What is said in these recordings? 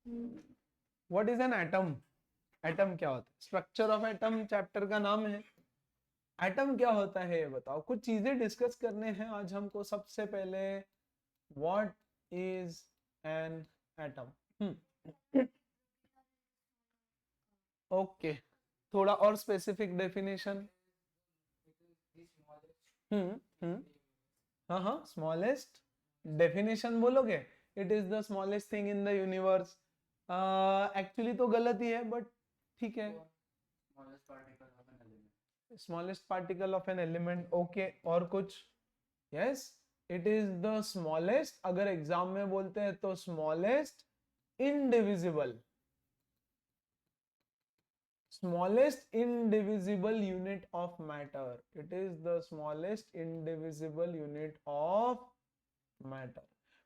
What is an atom? Atom क्या होता है? स्ट्रक्चर ऑफ एटम चैप्टर का नाम है। एटम क्या होता है ये बताओ। कुछ चीजें डिस्कस करने हैं आज हमको। सबसे पहले what is an atom? Okay, थोड़ा और स्पेसिफिक डेफिनेशन। हम्म हम्म हाँ हाँ, स्मॉलेस्ट डेफिनेशन बोलोगे? It is the smallest thing in the universe. Actually तो गलत ही है, बट ठीक है। Smallest particle of an element, okay. और कुछ? Yes, it is the smallest. अगर एग्जाम में बोलते हैं तो smallest indivisible, smallest indivisible unit of matter. It is the smallest indivisible unit of matter.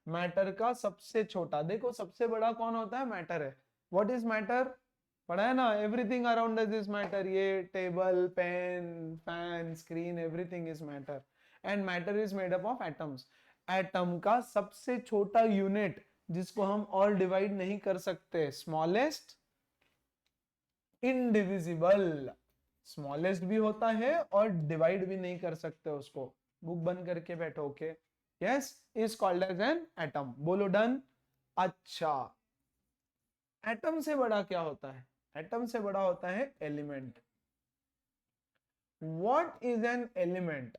Matter का सबसे छोटा। देखो सबसे बड़ा कौन होता है? मैटर है। What is matter? पढ़ा है ना? Everything around us is matter. ये table, pen, fan, screen, everything is matter. And matter is made up of atoms. Atom का सबसे छोटा यूनिट जिसको हम और डिवाइड नहीं कर सकते, स्मॉलेस्ट इनडिविजिबल। स्मॉलेस्ट भी होता है और डिवाइड भी नहीं कर सकते उसको। बुक बंद करके बैठो, okay. Yes, is called as an atom. बोलो डन। अच्छा, एटम से बड़ा क्या होता है? एटम से बड़ा होता है element. What is an element?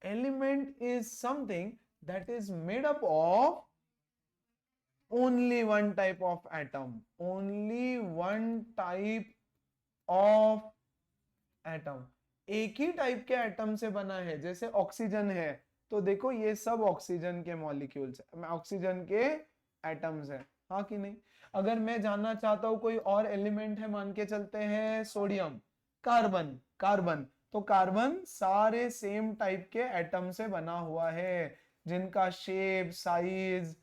Element is something that is made up of only one type of atom, only one type of atom. एक ही टाइप के एटम से बना है। जैसे ऑक्सीजन है, तो देखो ये सब ऑक्सीजन के मॉलिक्यूल्स है, ऑक्सीजन के एटम्स है, हाँ कि नहीं? अगर मैं जानना चाहता हूं कोई और एलिमेंट है, मान के चलते हैं सोडियम, कार्बन, कार्बन, तो कार्बन सारे सेम टाइप के एटम से बना हुआ है, जिनका shape, size,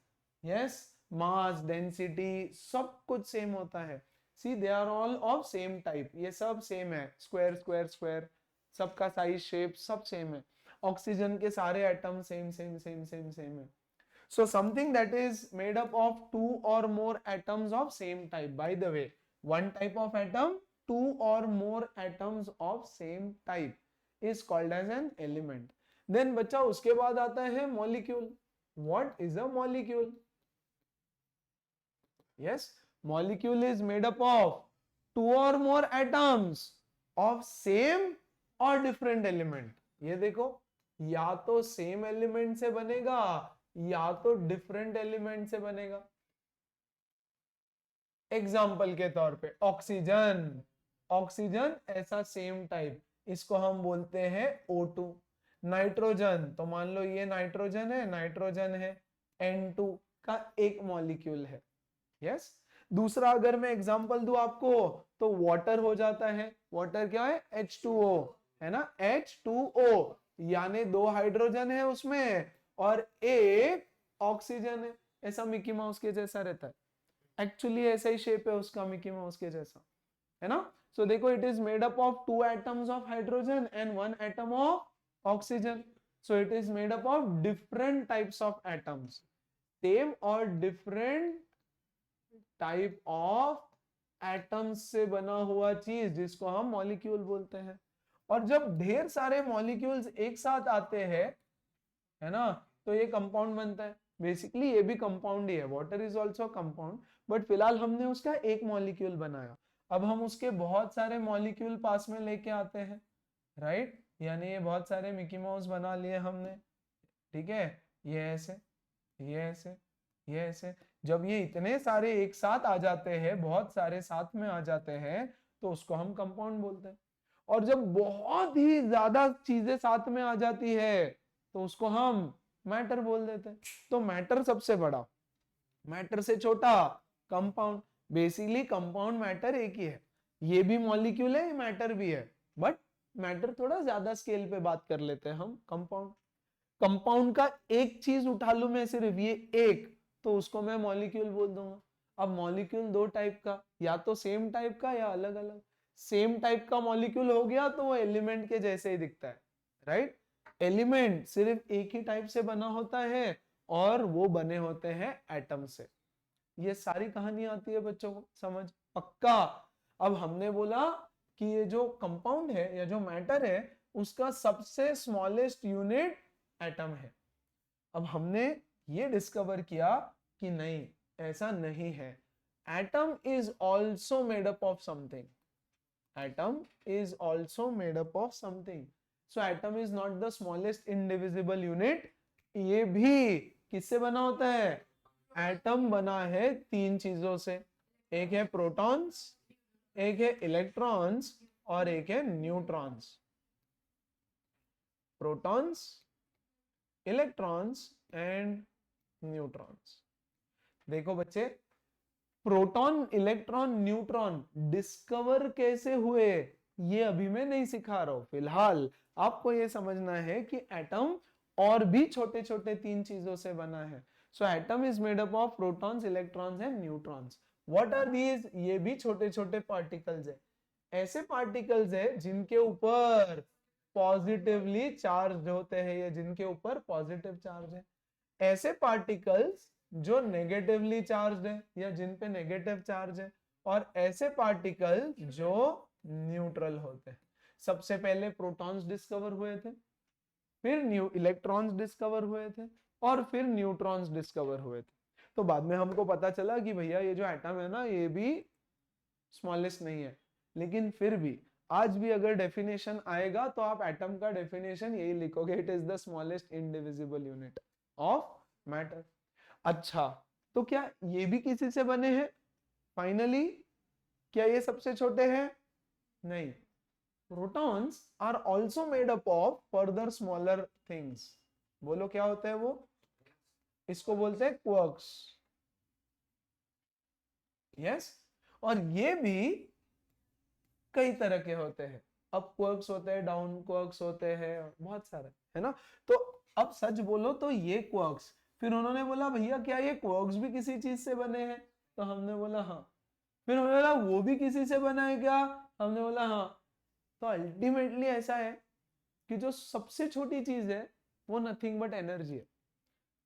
yes, mass, density सब कुछ सेम होता है। See they are all of same type, ये सब सेम है, स्क्वायर स्क्वायर स्क्वायर, सबका साइज, शेप सब सेम है। ऑक्सीजन के सारे atom same same same same same है। So something that is made up of two or more atoms of same type, by the way one type of atom, two or more atoms of same type is called as an element. Then बच्चा उसके बाद आता है molecule. What is a molecule? Yes, molecule is made up of two or more atoms of same or different element. ये देखो, या तो same element से बनेगा या तो डिफरेंट एलिमेंट से बनेगा। एग्जाम्पल के तौर पे ऑक्सीजन, ऑक्सीजन ऐसा सेम टाइप, इसको हम बोलते हैं O2। नाइट्रोजन, तो मान लो ये नाइट्रोजन है, नाइट्रोजन है, N2 का एक मॉलिक्यूल है। यस। दूसरा अगर मैं एग्जांपल दूं आपको, तो वाटर हो जाता है। वाटर क्या है? H2O, है ना? H2O, यानी दो हाइड्रोजन है उसमें और एक ऑक्सीजन है। ऐसा मिकी माउस के जैसा रहता है। एक्चुअली ऐसा ही शेप है उसका, मिकी माउस के जैसा, है ना? सो देखो, it is made up of two atoms of hydrogen and one atom of oxygen. So it is made up of different types of atoms, same और डिफरेंट टाइप ऑफ एटम्स से बना हुआ चीज, जिसको हम मॉलिक्यूल बोलते हैं। और जब ढेर सारे मॉलिक्यूल्स एक साथ आते हैं, है ना, तो ये कंपाउंड बनता है। बेसिकली ये भी कंपाउंड ही है, water is also compound, but फिलहाल हमने उसका एक मॉलिक्यूल बनाया। अब हम उसके बहुत सारे मॉलिक्यूल पास में लेके आते हैं, राइट? यानी ये बहुत सारे मिकी माउस बना लिए हमने, ठीक है? ये ऐसे, ये ऐसे, ये ऐसे। जब ये इतने सारे एक साथ आ जाते हैं, बहुत सारे साथ में आ जाते हैं, तो उसको हम कंपाउंड बोलते हैं। और जब बहुत ही ज्यादा चीजें साथ में आ जाती है, तो उसको हम मैटर बोल देते हैं। तो मैटर सबसे बड़ा, मैटर से छोटा कंपाउंड। बेसिकली कंपाउंड मैटर एक ही है, ये भी मॉलिक्यूल है, मैटर भी है, बट मैटर थोड़ा ज्यादा स्केल पे बात कर लेते हैं हम। कंपाउंड, कंपाउंड का एक चीज उठा लू मैं, सिर्फ ये एक, तो उसको मैं मॉलिक्यूल बोल दूंगा। अब मॉलिक्यूल दो टाइप का, या तो सेम टाइप का या अलग अलग। सेम टाइप का मॉलिक्यूल हो गया तो वो एलिमेंट के जैसे ही दिखता है, राइट? एलिमेंट सिर्फ एक ही टाइप से बना होता है और वो बने होते हैं एटम से। ये सारी कहानी आती है बच्चों को समझ, पक्का। अब हमने बोला कि ये जो कंपाउंड है या जो मैटर है उसका सबसे स्मॉलेस्ट यूनिट एटम है। अब हमने ये डिस्कवर किया कि नहीं, ऐसा नहीं है। Atom is also made up of something, atom is also made up of something, so atom is not the smallest indivisible unit। ये भी किससे बना होता है? एटम बना है तीन चीजों से, एक है प्रोटॉन्स, एक है इलेक्ट्रॉन्स और एक है neutrons. Protons, electrons and neutrons. देखो बच्चे, प्रोटॉन, इलेक्ट्रॉन, न्यूट्रॉन डिस्कवर कैसे हुए ये अभी मैं नहीं सिखा रहा हूं। फिलहाल आपको ये समझना है कि एटम और भी छोटे छोटे तीन चीजों से बना है। So atom is made up of protons, electrons and neutrons. What are these? ये भी छोटे छोटे पार्टिकल्स है, ऐसे पार्टिकल्स है जिनके ऊपर पॉजिटिवली चार्ज होते हैं या जिनके ऊपर पॉजिटिव चार्ज है, ऐसे पार्टिकल्स जो नेगेटिवली चार्ज है या जिन पे नेगेटिव चार्ज है, और ऐसे पार्टिकल जो न्यूट्रल होते हैं। सबसे पहले प्रोटॉन्स डिस्कवर हुए थे, फिर इलेक्ट्रॉन्स डिस्कवर हुए थे और फिर न्यूट्रॉन्स डिस्कवर हुए थे। तो बाद में हमको पता चला कि भैया ये जो एटम है ना ये भी स्मॉलेस्ट नहीं है, लेकिन फिर भी आज भी अगर डेफिनेशन आएगा तो आप एटम का डेफिनेशन यही लिखोगे, it is the smallest indivisible unit of matter. अच्छा, तो क्या ये भी किसी से बने हैं? फाइनली क्या ये सबसे छोटे हैं? नहीं, protons are also made up of further smaller things. बोलो क्या होते हैं वो? इसको बोलते हैं क्वार्क्स। यस, और ये भी कई तरह के होते हैं। अप क्वार्क्स होते हैं, डाउन क्वार्क्स होते हैं, बहुत सारे है ना। तो अब सच बोलो तो ये क्वार्क्स, फिर उन्होंने बोला भैया क्या ये क्वार्क्स भी किसी चीज से बने हैं? तो हमने बोला हाँ। फिर उन्होंने बोला वो भी किसी से बना है क्या? हमने बोला हाँ। तो अल्टीमेटली ऐसा है कि जो सबसे छोटी चीज है वो नथिंग बट एनर्जी है।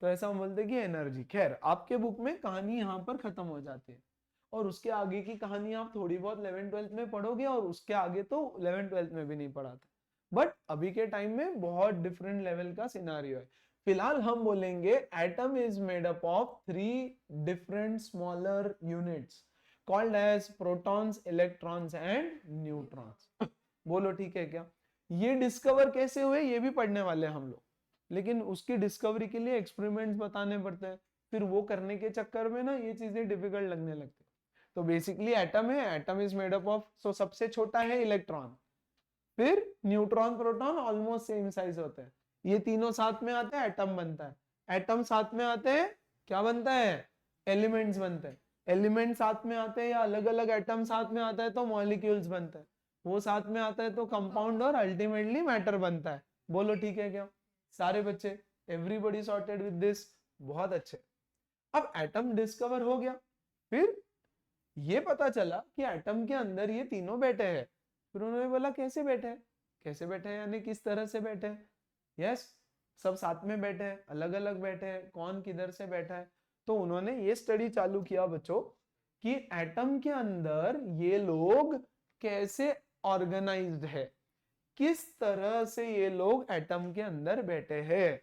तो ऐसा हम बोलते हैं कि एनर्जी। खैर, आपके बुक में कहानी यहाँ पर खत्म हो जाती है और उसके आगे की कहानी आप थोड़ी बहुत 11th-12th में पढ़ोगे, और उसके आगे तो 11th-12th में भी नहीं पढ़ा था। बट अभी के टाइम में बहुत डिफरेंट लेवल का सिनारियो है। फिलहाल हम बोलेंगे atom is made up of 3 different smaller units called as protons, electrons and neutrons. बोलो ठीक है क्या? ये डिस्कवर कैसे हुए ये भी पढ़ने वाले हैं हम लोग, लेकिन उसकी डिस्कवरी के लिए एक्सपेरिमेंट्स बताने पड़ते हैं, फिर वो करने के चक्कर में ना ये चीजें डिफिकल्ट लगने लगती है। तो बेसिकली एटम है, atom is made up of, so सबसे छोटा है इलेक्ट्रॉन, फिर neutron, proton almost same size होते हैं, ये तीनों साथ में आते हैं एटम बनता है। एटम साथ में आते हैं क्या बनता है? एलिमेंट्स बनते हैं। एलिमेंट साथ में आते हैं या अलग अलग एटम साथ में आता है तो मॉलिक्यूल्स बनता है, वो साथ में आता है तो कंपाउंड और अल्टीमेटली मैटर बनता है। बोलो ठीक है क्या सारे बच्चे? Everybody sorted with this? बहुत अच्छे। अब एटम डिस्कवर हो गया, फिर ये पता चला कि एटम के अंदर ये तीनों बैठे हैं। फिर उन्होंने बोला कैसे बैठे हैं? कैसे बैठे हैं यानी किस तरह से बैठे हैं? यस, सब साथ में बैठे हैं, अलग अलग बैठे हैं, कौन किधर से बैठा है? तो उन्होंने ये स्टडी चालू किया बच्चों कि एटम के अंदर ये लोग कैसे ऑर्गेनाइज्ड है, किस तरह से ये लोग एटम के अंदर बैठे हैं।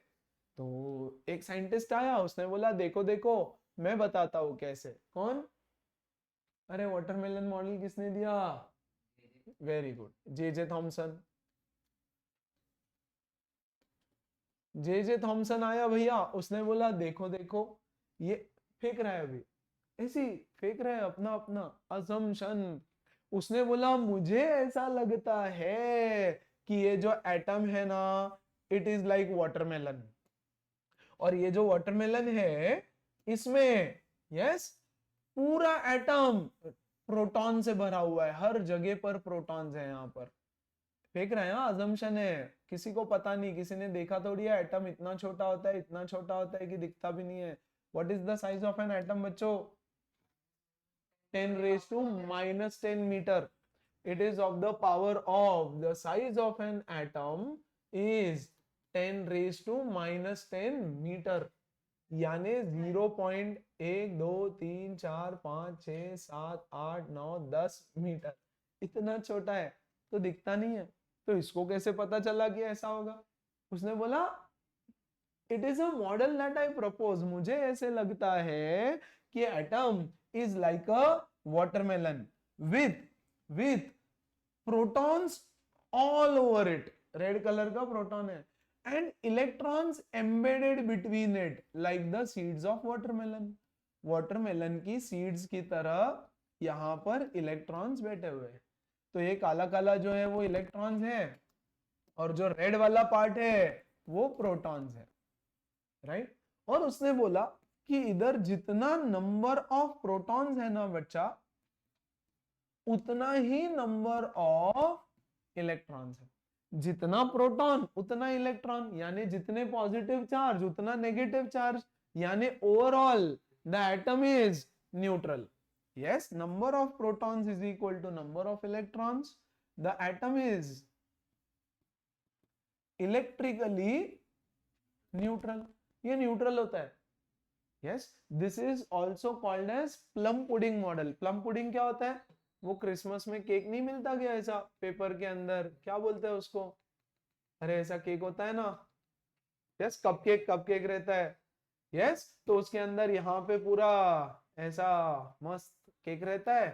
तो एक साइंटिस्ट आया, उसने बोला देखो देखो मैं बताता हूं कैसे। कौन? अरे वाटरमेलन मॉडल किसने दिया? Very good, J Thomson. J Thomson आया भैया, उसने बोला देखो देखो ये फेंक रहा है, अभी ऐसी फेंक रहा है अपना अपना असम्पशन। उसने बोला मुझे ऐसा लगता है कि ये जो एटम है ना इट इज लाइक वाटरमेलन, और ये जो वाटरमेलन है इसमें यस पूरा एटम प्रोटॉन से भरा हुआ है, हर जगह पर प्रोटॉन्स है यहाँ पर। फेंक रहे हैं, अजम्पशन है, किसी को पता नहीं, किसी ने देखा थोड़ी है एटम इतना छोटा होता है, इतना छोटा होता है कि दिखता भी नहीं है। What is the size of an atom बच्चों? 10 raised to minus 10 meter. It is of the power of, the size of an atom is 10 raised to minus 10 meter, यानी 0. 1 2 3 4 5 6 7 8 9 10 मीटर, इतना छोटा है तो दिखता नहीं है। तो इसको कैसे पता चला कि ऐसा होगा? उसने बोला it is a model that I propose, मुझे ऐसे लगता है कि atom is like a watermelon with with protons all over it, red colour का प्रोटॉन है, and electrons embedded between it like the seeds of watermelon, watermelon की seeds की तरह यहां पर इलेक्ट्रॉन्स बैठे हुए हैं। तो ये काला काला जो है वो इलेक्ट्रॉन्स है, और जो रेड वाला पार्ट है वो प्रोटॉन्स है, राइट। और उसने बोला कि इधर जितना नंबर ऑफ प्रोटॉन्स है ना बच्चा, उतना ही नंबर ऑफ इलेक्ट्रॉन्स है। जितना प्रोटॉन उतना इलेक्ट्रॉन, यानी जितने पॉजिटिव चार्ज उतना नेगेटिव चार्ज, यानी overall the atom is neutral. yes, number of protons is equal to number of electrons, the atom is electrically neutral, ये न्यूट्रल होता है। yes, this is also called as plum pudding model। plum pudding क्या होता है? वो Christmas में cake नहीं मिलता क्या ऐसा पेपर के अंदर, क्या बोलते हैं उसको? अरे ऐसा केक होता है ना, यस, कपकेक रहता है। यस, तो उसके अंदर यहाँ पे पूरा ऐसा मस्त केक रहता है,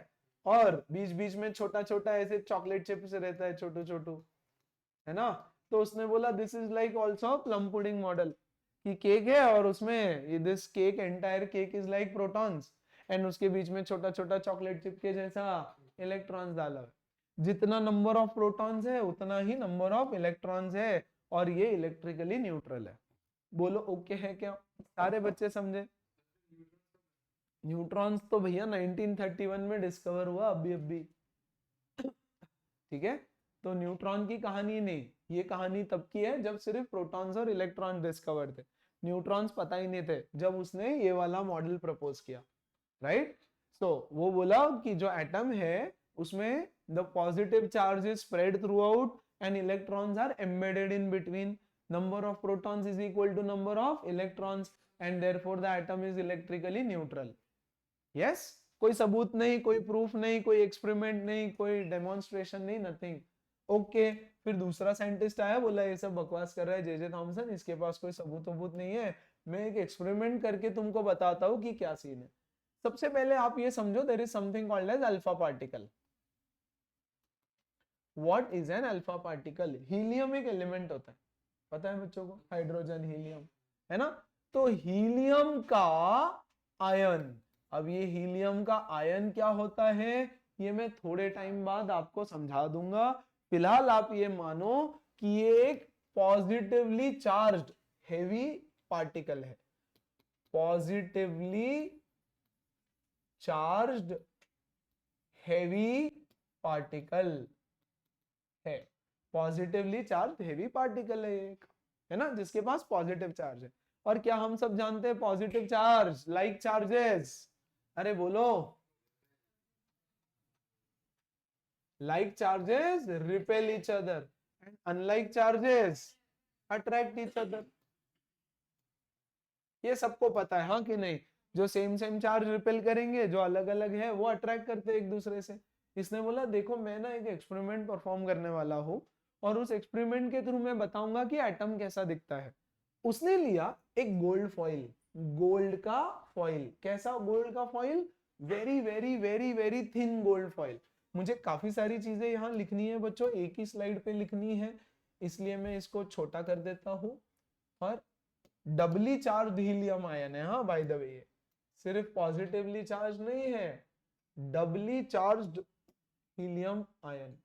और बीच बीच में छोटा छोटा ऐसे चॉकलेट चिप्स रहता है, छोटू छोटू, है ना। तो उसने बोला this is like also plum pudding model, कि केक है और उसमें this cake entire cake is like protons, and उसके बीच में छोटा छोटा चॉकलेट चिप के जैसा इलेक्ट्रॉन्स डाला है। जितना नंबर ऑफ प्रोटॉन्स है उतना ही नंबर ऑफ इलेक्ट्रॉन्स है, और ये इलेक्ट्रिकली न्यूट्रल है। बोलो ओके है क्या? सारे बच्चे समझे? न्यूट्रॉन्स तो भैया 1931 में डिस्कवर हुआ, अभी अभी, ठीक है। तो न्यूट्रॉन की कहानी नहीं, ये कहानी तब की है जब सिर्फ प्रोटॉन्स और इलेक्ट्रॉन डिस्कवर थे, न्यूट्रॉन्स पता ही नहीं थे जब उसने ये वाला मॉडल प्रपोज किया, राइट। सो वो बोला कि जो एटम है उसमें the positive charge is spread throughout and electrons are embedded in between, number of protons is equal to number of electrons, and therefore the atom is electrically neutral. Yes, कोई सबूत नहीं, कोई proof नहीं, कोई experiment नहीं, कोई demonstration नहीं, nothing. Okay, फिर दूसरा साइंटिस्ट आया, बोला ये सब बकवास कर रहा है जे थॉमसन, इसके पास कोई सबूत नहीं है, मैं एक एक्सपेरिमेंट करके तुमको बताता हूँ कि क्या सीन है। सबसे पहले आप ये समझो there is something called as alpha particle. What is an alpha particle? Helium एक एलिमेंट होता है, पता है बच्चों को, हाइड्रोजन हीलियम, है ना। तो हीलियम का आयन, अब ये हीलियम का आयन क्या होता है ये मैं थोड़े टाइम बाद आपको समझा दूंगा। फिलहाल आप ये मानो कि ये एक पॉजिटिवली चार्ज्ड हेवी पार्टिकल है, पॉजिटिवली चार्ज्ड हेवी पार्टिकल है, पॉजिटिवली चार्ज हेवी पार्टिकल है एक, है ना, जिसके पास पॉजिटिव चार्ज है। और क्या हम सब जानते हैं पॉजिटिव चार्ज लाइक चार्जेस? अरे बोलो, like charges repel each other and unlike charges attract each other। ये सबको पता है, हाँ कि नहीं? जो सेम सेम चार्ज रिपेल करेंगे, जो अलग अलग है वो अट्रैक्ट करते हैं एक दूसरे से। इसने बोला देखो मैं ना एक एक्सपेरिमेंट परफॉर्म करने वाला हूँ, और उस एक्सपेरिमेंट के थ्रू मैं बताऊंगा कि एटम कैसा दिखता है। उसने लिया एक गोल्ड फॉइल, गोल्ड का फॉइल, कैसा गोल्ड का foil? Very very very very thin gold foil. मुझे काफी सारी चीजें यहाँ लिखनी है बच्चों, एक ही स्लाइड पे लिखनी है, इसलिए मैं इसको छोटा कर देता हूँ। और डबली चार्ज हीलियम आयन है, हाँ बाय द वे, सिर्फ पॉजिटिवली चार्ज नहीं है, डबली चार्ज हीलियम आयन,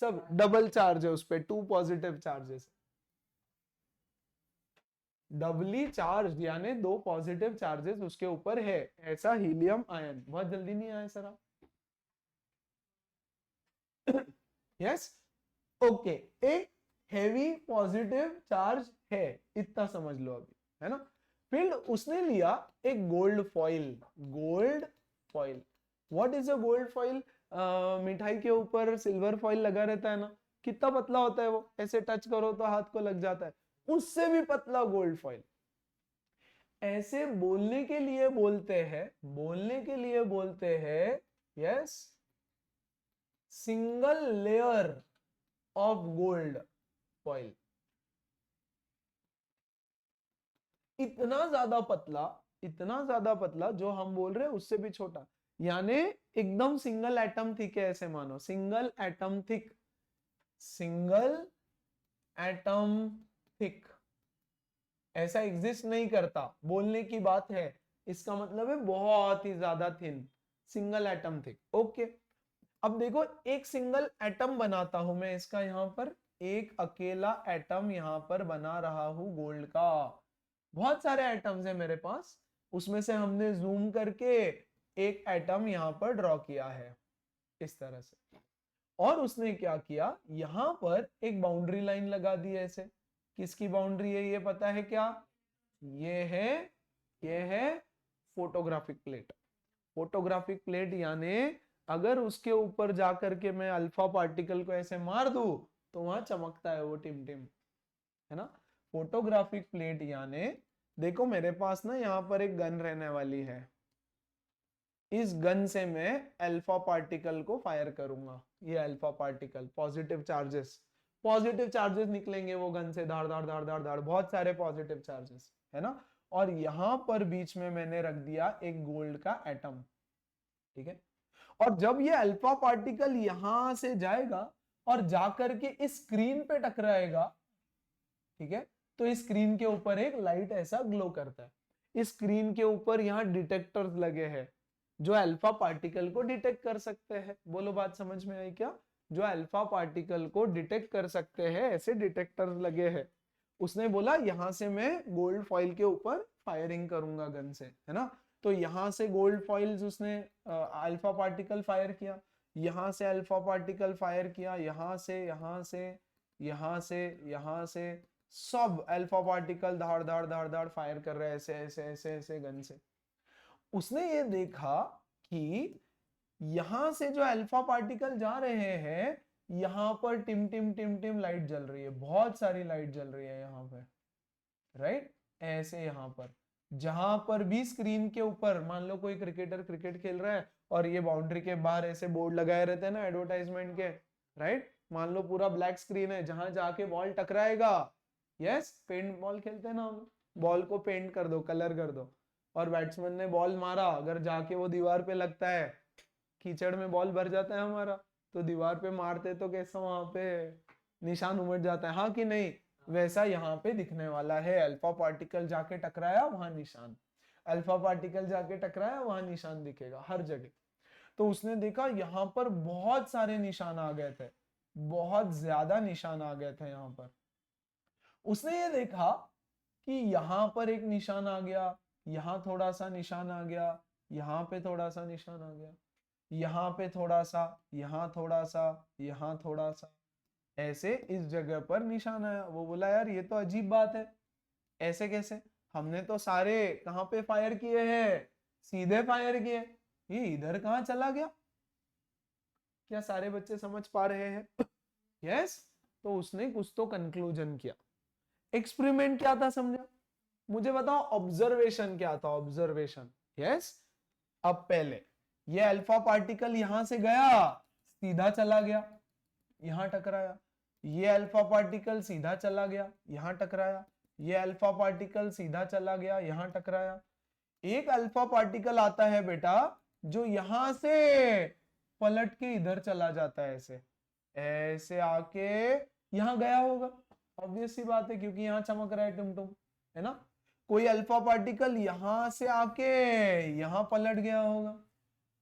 सब डबल चार्ज है उस पे, 2 पॉजिटिव चार्जेस, डबली चार्ज यानी 2 पॉजिटिव चार्जेस उसके ऊपर है, ऐसा हीलियम आयन। बहुत जल्दी नहीं आया सर आप? यस, ओके, एक हेवी पॉजिटिव चार्ज है, इतना समझ लो अभी, है ना। फिर उसने लिया एक gold foil, gold foil. What is a gold foil? मिठाई के ऊपर सिल्वर फॉइल लगा रहता है ना, कितना पतला होता है वो, ऐसे टच करो तो हाथ को लग जाता है, उससे भी पतला गोल्ड फॉइल। ऐसे बोलने के लिए बोलते हैं, बोलने के लिए बोलते हैं, yes, single layer of gold foil. इतना ज्यादा पतला, इतना ज्यादा पतला, जो हम बोल रहे हैं उससे भी छोटा, यानी एकदम सिंगल एटम थिक है, ऐसे मानो single atom thick, single atom thick, ऐसा एग्जिस्ट नहीं करता, बोलने की बात है, इसका मतलब है बहुत ही ज्यादा thin, single atom thick. Okay, अब देखो एक सिंगल एटम बनाता हूं मैं इसका, यहां पर एक अकेला एटम यहां पर बना रहा हूं गोल्ड का, बहुत सारे एटम्स है मेरे पास, उसमें से हमने जूम करके एक एटम यहां पर ड्रॉ किया है इस तरह से, और उसने क्या किया, यहां पर एक बाउंड्री लाइन लगा दी ऐसे। किसकी बाउंड्री है ये पता है क्या? ये है, ये है फोटोग्राफिक प्लेट। फोटोग्राफिक प्लेट यानी अगर उसके ऊपर जाकर के मैं अल्फा पार्टिकल को ऐसे मार दूं तो वहां चमकता है वो टिम टिम, है ना। फोटोग्राफिक प्लेट यानी देखो मेरे पास ना यहाँ पर एक गन रहने वाली है, इस गन से मैं अल्फा पार्टिकल को फायर करूंगा, ये अल्फा पार्टिकल पॉजिटिव चार्जेस निकलेंगे वो गन से, धाड़ धाड़ धाड़ धाड़ धाड़, बहुत सारे पॉजिटिव चार्जेस, है ना। और यहां पर बीच में मैंने रख दिया एक गोल्ड का एटम, ठीक है। और जब ये अल्फा पार्टिकल यहां से जाएगा और जाकर के इस स्क्रीन पे टकराएगा, ठीक है, तो इस स्क्रीन के ऊपर एक लाइट ऐसा ग्लो करता है, इस स्क्रीन के ऊपर यहाँ डिटेक्टर्स लगे हैं जो अल्फा पार्टिकल को डिटेक्ट कर सकते हैं। बोलो बात समझ में आई क्या? जो अल्फा पार्टिकल को डिटेक्ट कर सकते हैं ऐसे डिटेक्टर्स लगे हैं। उसने बोला यहां से मैं गोल्ड फॉइल के ऊपर फायरिंग करूंगा गन से, है ना। तो यहां से गोल्ड फॉइल्स उसने अल्फा पार्टिकल फायर किया, यहां से अल्फा पार्टिकल फायर किया, यहां से, यहां से, यहां से, यहां से, सब अल्फा पार्टिकल धाड़ धाड़ धाड़ धाड़ फायर कर रहे हैं ऐसे ऐसे ऐसे ऐसे गन से। उसने ये देखा कि यहां से जो अल्फा पार्टिकल जा रहे हैं यहां पर टिम टिम टिम टिम लाइट जल रही है, बहुत सारी लाइट जल रही है यहाँ पे, राइट। ऐसे यहां पर जहां पर भी स्क्रीन के ऊपर मान लो कोई क्रिकेटर क्रिकेट खेल रहा है और ये बाउंड्री के बाहर ऐसे बोर्ड लगाए रहते हैं ना एडवर्टाइजमेंट के, राइट। मान लो पूरा ब्लैक स्क्रीन है, जहां जाके बॉल टकराएगा, यस, पेंट बॉल खेलते हैं ना हम, बॉल को पेंट कर दो, कलर कर दो, और बैट्समैन ने बॉल मारा, अगर जाके वो दीवार पे लगता है, कीचड़ में बॉल भर जाता है हमारा, तो दीवार पे मारते तो कैसा वहां पे निशान उमड़ जाता है, हाँ कि नहीं। वैसा यहाँ पे दिखने वाला है, अल्फा पार्टिकल जाके टकराया वहां निशान, अल्फा पार्टिकल जाके टकराया वहां निशान दिखेगा हर जगह। तो उसने देखा यहाँ पर बहुत सारे निशान आ गए थे, बहुत ज्यादा निशान आ गए थे यहाँ पर। उसने ये देखा कि यहाँ पर एक निशान आ गया, यहाँ थोड़ा सा निशान आ गया, यहाँ पे थोड़ा सा निशान आ गया, यहाँ पे थोड़ा सा, यहाँ थोड़ा सा, यहाँ थोड़ा सा, ऐसे इस जगह पर निशान आया। वो बोला यार ये तो अजीब बात है, ऐसे कैसे, हमने तो सारे कहाँ पे फायर किए हैं, सीधे फायर किए, ये इधर कहाँ चला गया? क्या सारे बच्चे समझ पा रहे हैं? यस। तो उसने कुछ तो कंक्लूजन किया। एक्सपेरिमेंट क्या था समझा? मुझे बताओ ऑब्जर्वेशन क्या था, ऑब्जर्वेशन। यस। अब पहले ये अल्फा पार्टिकल यहां से गया, सीधा चला गया, यहां टकराया, ये अल्फा पार्टिकल सीधा चला गया, यहां टकराया, ये अल्फा पार्टिकल सीधा चला गया, यहां टकराया। एक अल्फा पार्टिकल आता है बेटा जो यहां से पलट के इधर चला जाता है, ऐसे ऐसे आके यहां गया होगा, ऑब्वियस सी बात है क्योंकि यहां चमक रहा है टुमटुम, है ना। कोई अल्फा पार्टिकल यहां से आके यहां पलट गया होगा,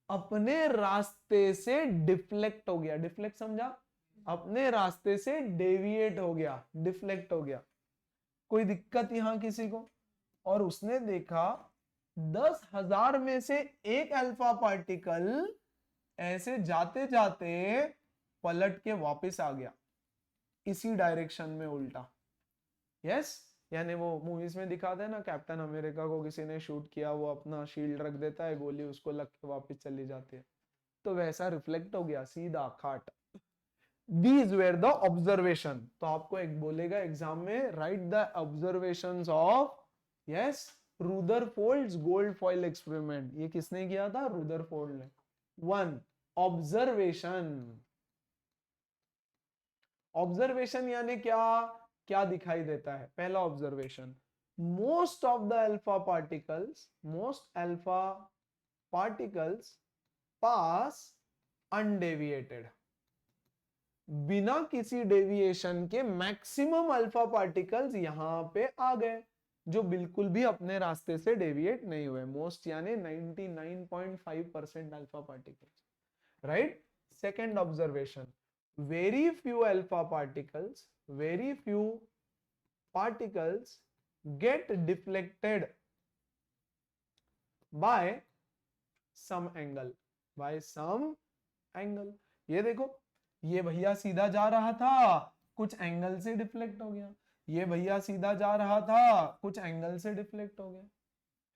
अपने रास्ते से डिफ्लेक्ट हो गया, डिफ्लेक्ट समझा, अपने रास्ते से डेविएट हो गया, डिफ्लेक्ट हो गया। कोई दिक्कत यहां किसी को? और उसने देखा 10,000 में से एक अल्फा पार्टिकल ऐसे जाते जाते पलट के वापस आ गया इसी डायरेक्शन में उल्टा। यस। यानी वो मूवीज में दिखाते हैं ना, कैप्टन अमेरिका को किसी ने शूट किया, वो अपना शील्ड रख देता है, गोली उसको लग के वापस चली जाती है, तो वैसा रिफ्लेक्ट हो गया सीधा खाट। These were the observation। तो आपको एक बोलेगा एग्जाम में, write the observations of, yes, Rutherford's gold foil experiment, ये किसने किया था? रुदरफोर्ड ने। 1 ऑब्जर्वेशन। ऑब्जर्वेशन यानी क्या? क्या दिखाई देता है? पहला observation, most of the alpha particles pass undeviated, बिना किसी डेविएशन के मैक्सिमम अल्फा पार्टिकल्स यहां पे आ गए, जो बिल्कुल भी अपने रास्ते से डेविएट नहीं हुए। मोस्ट यानी 99.5% alpha particles, right. Second observation, very few alpha particles get deflected by some angle, ये देखो, ये भैया सीधा जा रहा था, कुछ एंगल से डिफ्लेक्ट हो गया। ये भैया सीधा जा रहा था, कुछ एंगल से डिफ्लेक्ट हो गया,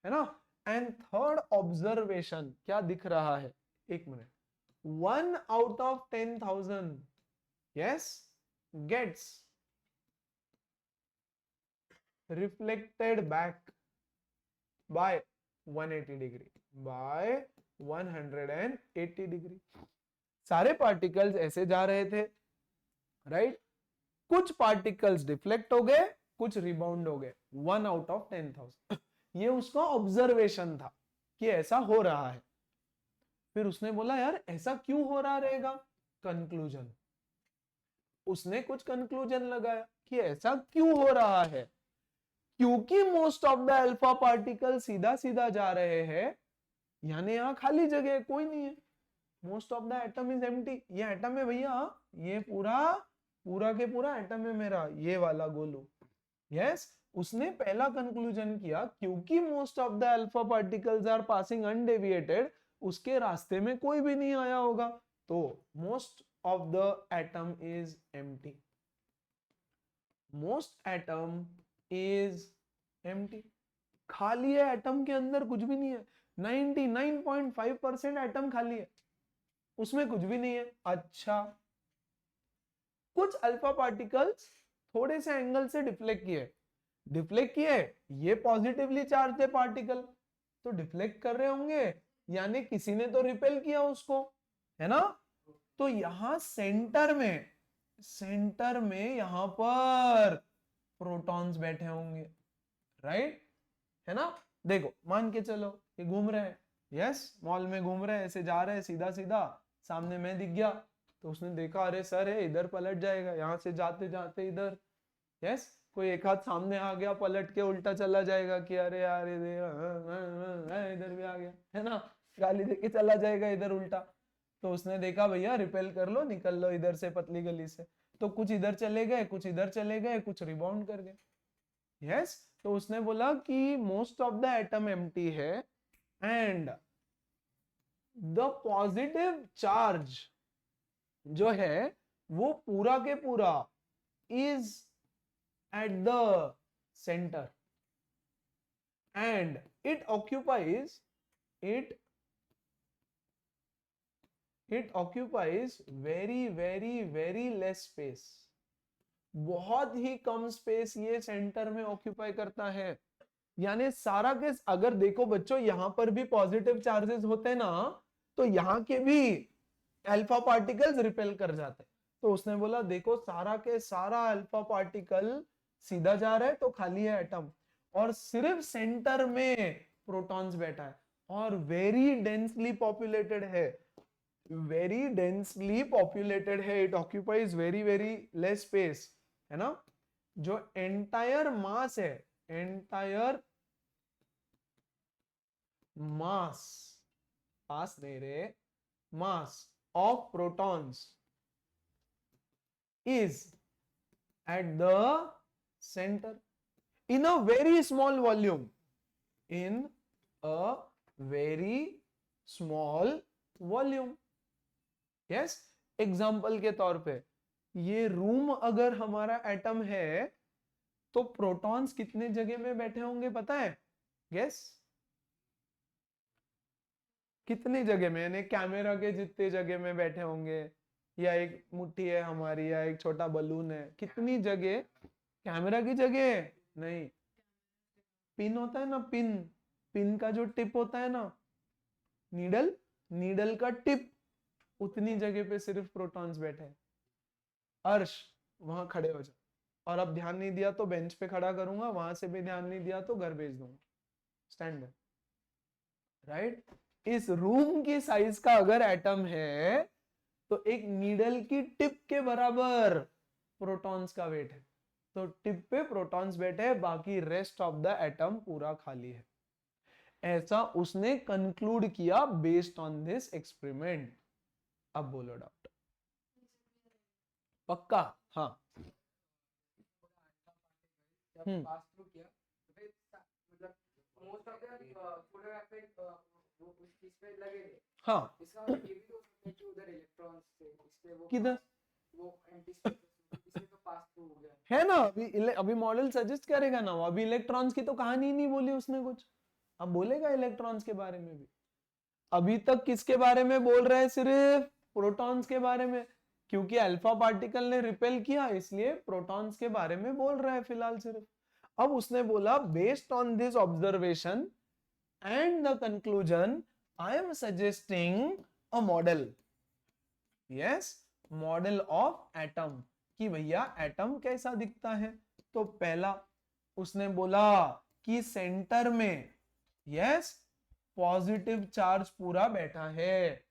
है ना। एंड थर्ड ऑब्जर्वेशन क्या दिख रहा है? एक minute, 1 out of 10,000 yes gets reflected back by 180 degree, by 180 degree। सारे पार्टिकल्स ऐसे जा रहे थे, राइट। कुछ पार्टिकल्स डिफ्लेक्ट हो गए, कुछ रिबाउंड हो गए, 1 out of 10,000। ये उसका ऑब्जर्वेशन था कि ऐसा हो रहा है। फिर उसने बोला यार ऐसा क्यों हो रहा रहेगा? कंक्लूजन, उसने कुछ कंक्लूजन लगाया कि ऐसा क्यों हो रहा है, क्योंकि most of the alpha particle सीधा सीधा जा रहे हैं, यानी यहां खाली जगह कोई नहीं है। Most of the atom is empty, ये एटम है भैया, ये पूरा के पूरा एटम है मेरा, ये वाला गोलू। यस, उसने पहला कंक्लूजन किया क्योंकि most of the alpha particles are passing undeviated, उसके रास्ते में कोई भी नहीं आया होगा, तो most of the atom is empty. Most atom is empty, खाली है, एटम के अंदर कुछ भी नहीं है। 99.5% एटम खाली है, उसमें कुछ भी नहीं है। अच्छा, कुछ अल्फा पार्टिकल्स थोड़े से एंगल से डिफ्लेक्ट किए, ये पॉजिटिवली चार्ज थे पार्टिकल, तो डिफ्लेक्ट कर रहे होंगे, यानी किसी ने तो रिपेल किया उसको, है ना। तो यहां सेंटर में यहां पर प्रोटॉन्स बैठे होंगे, राइट, है ना। देखो मान के चलो ये घूम रहे हैं, यस, मॉल में घूम रहे हैं, ऐसे जा रहे हैं सीधा सीधा, सामने मैं दिख गया, तो उसने देखा अरे सर है इधर पलट जाएगा, यहाँ से जाते जाते इधर, यस, कोई एक हाथ सामने आ गया, पलट के उल्टा चला जाएगा कि अरे यार इधर भी आ गया, है ना, गाली देके चला जाएगा इधर उल्टा। तो उसने देखा भैया रिपेल कर लो, निकल लो इधर से पतली गली से, तो कुछ इधर चले गए, कुछ इधर चले गए, कुछ रिबाउंड कर गए। यस, तो उसने बोला कि most of the atom empty है एंड द पॉजिटिव चार्ज जो है वो पूरा के पूरा is at the center and it occupies very less space, बहुत ही कम स्पेस ये सेंटर में ऑक्यूपाई करता है। यानी सारा के, अगर देखो बच्चों यहां पर भी पॉजिटिव चार्जेस होते ना, तो यहां के भी अल्फा पार्टिकल्स रिपेल कर जाते। तो उसने बोला देखो सारा के सारा अल्फा पार्टिकल सीधा जा रहा है तो खाली है एटम, और सिर्फ सेंटर में प्रोटॉन्स बैठा है, और वेरी डेंसली पॉपुलेटेड है, it occupies very less space, है ना। जो एंटायर मास है, पास नहीं रे, mass of protons is at the center in a very small volume, yes, example के तौर पे ये रूम अगर हमारा एटम है तो प्रोटॉन्स कितने जगह में बैठे होंगे पता है? यस, कितनी जगह में, यानी कैमरा के जितने जगह में बैठे होंगे, या एक मुट्ठी है हमारी, या एक छोटा बलून है, कितनी जगह? कैमरा की जगह नहीं, पिन होता है ना, पिन, पिन का जो टिप होता है ना, नीडल, नीडल का टिप, उतनी जगह पे सिर्फ प्रोटॉन्स बैठे हैं। अर्श, वहां खड़े हो जाओ। और अब ध्यान नहीं दिया तो बेंच पे खड़ा करूंगा, वहां से भी ध्यान नहीं दिया तो घर भेज दूंगा। Stand, right. इस रूम की साइज का अगर एटम है तो एक नीडल की टिप के बराबर प्रोटॉन्स का वेट है। तो टिप पे प्रोटॉन्स बैठे हैं, बाकी रेस्ट ऑफ द एटम पूरा खाली है। ऐसा उसने कंक्लूड किया बेस्ड ऑन दिस एक्सपेरिमेंट। अब बोलो डाउट। पक्का? हाँ। पास थ्रू किया तो फिर मतलब मोस्ट ऑफ द फोटोग्राफिक वो उस चीज पे लगे थे। हाँ, इसका मतलब ये भी तो हो सकता है कि उधर इलेक्ट्रॉन्स थे, इसलिए वो किधर वो एंटी स्पेस इसलिए तो पास थ्रू हो गया है ना। अभी मॉडल सजेस्ट करेगा ना वो। अभी इलेक्ट्रॉन्स की तो कहानी ही नहीं बोली उसने कुछ, अब बोलेगा इलेक्ट्रॉन्स के बारे में भी। अभी तक किसके बारे में बोल रहे हैं? सिर्फ प्रोटॉन्स के बारे में, क्योंकि अल्फा पार्टिकल ने रिपेल किया, इसलिए प्रोटॉन्स के बारे में बोल रहा है फिलहाल सिर्फ। अब उसने बोला based on this observation and the conclusion I am suggesting a model. Yes, model of atom, कि भैया एटम कैसा दिखता है। तो पहला उसने बोला कि सेंटर में, यस, पॉजिटिव चार्ज पूरा बैठा है,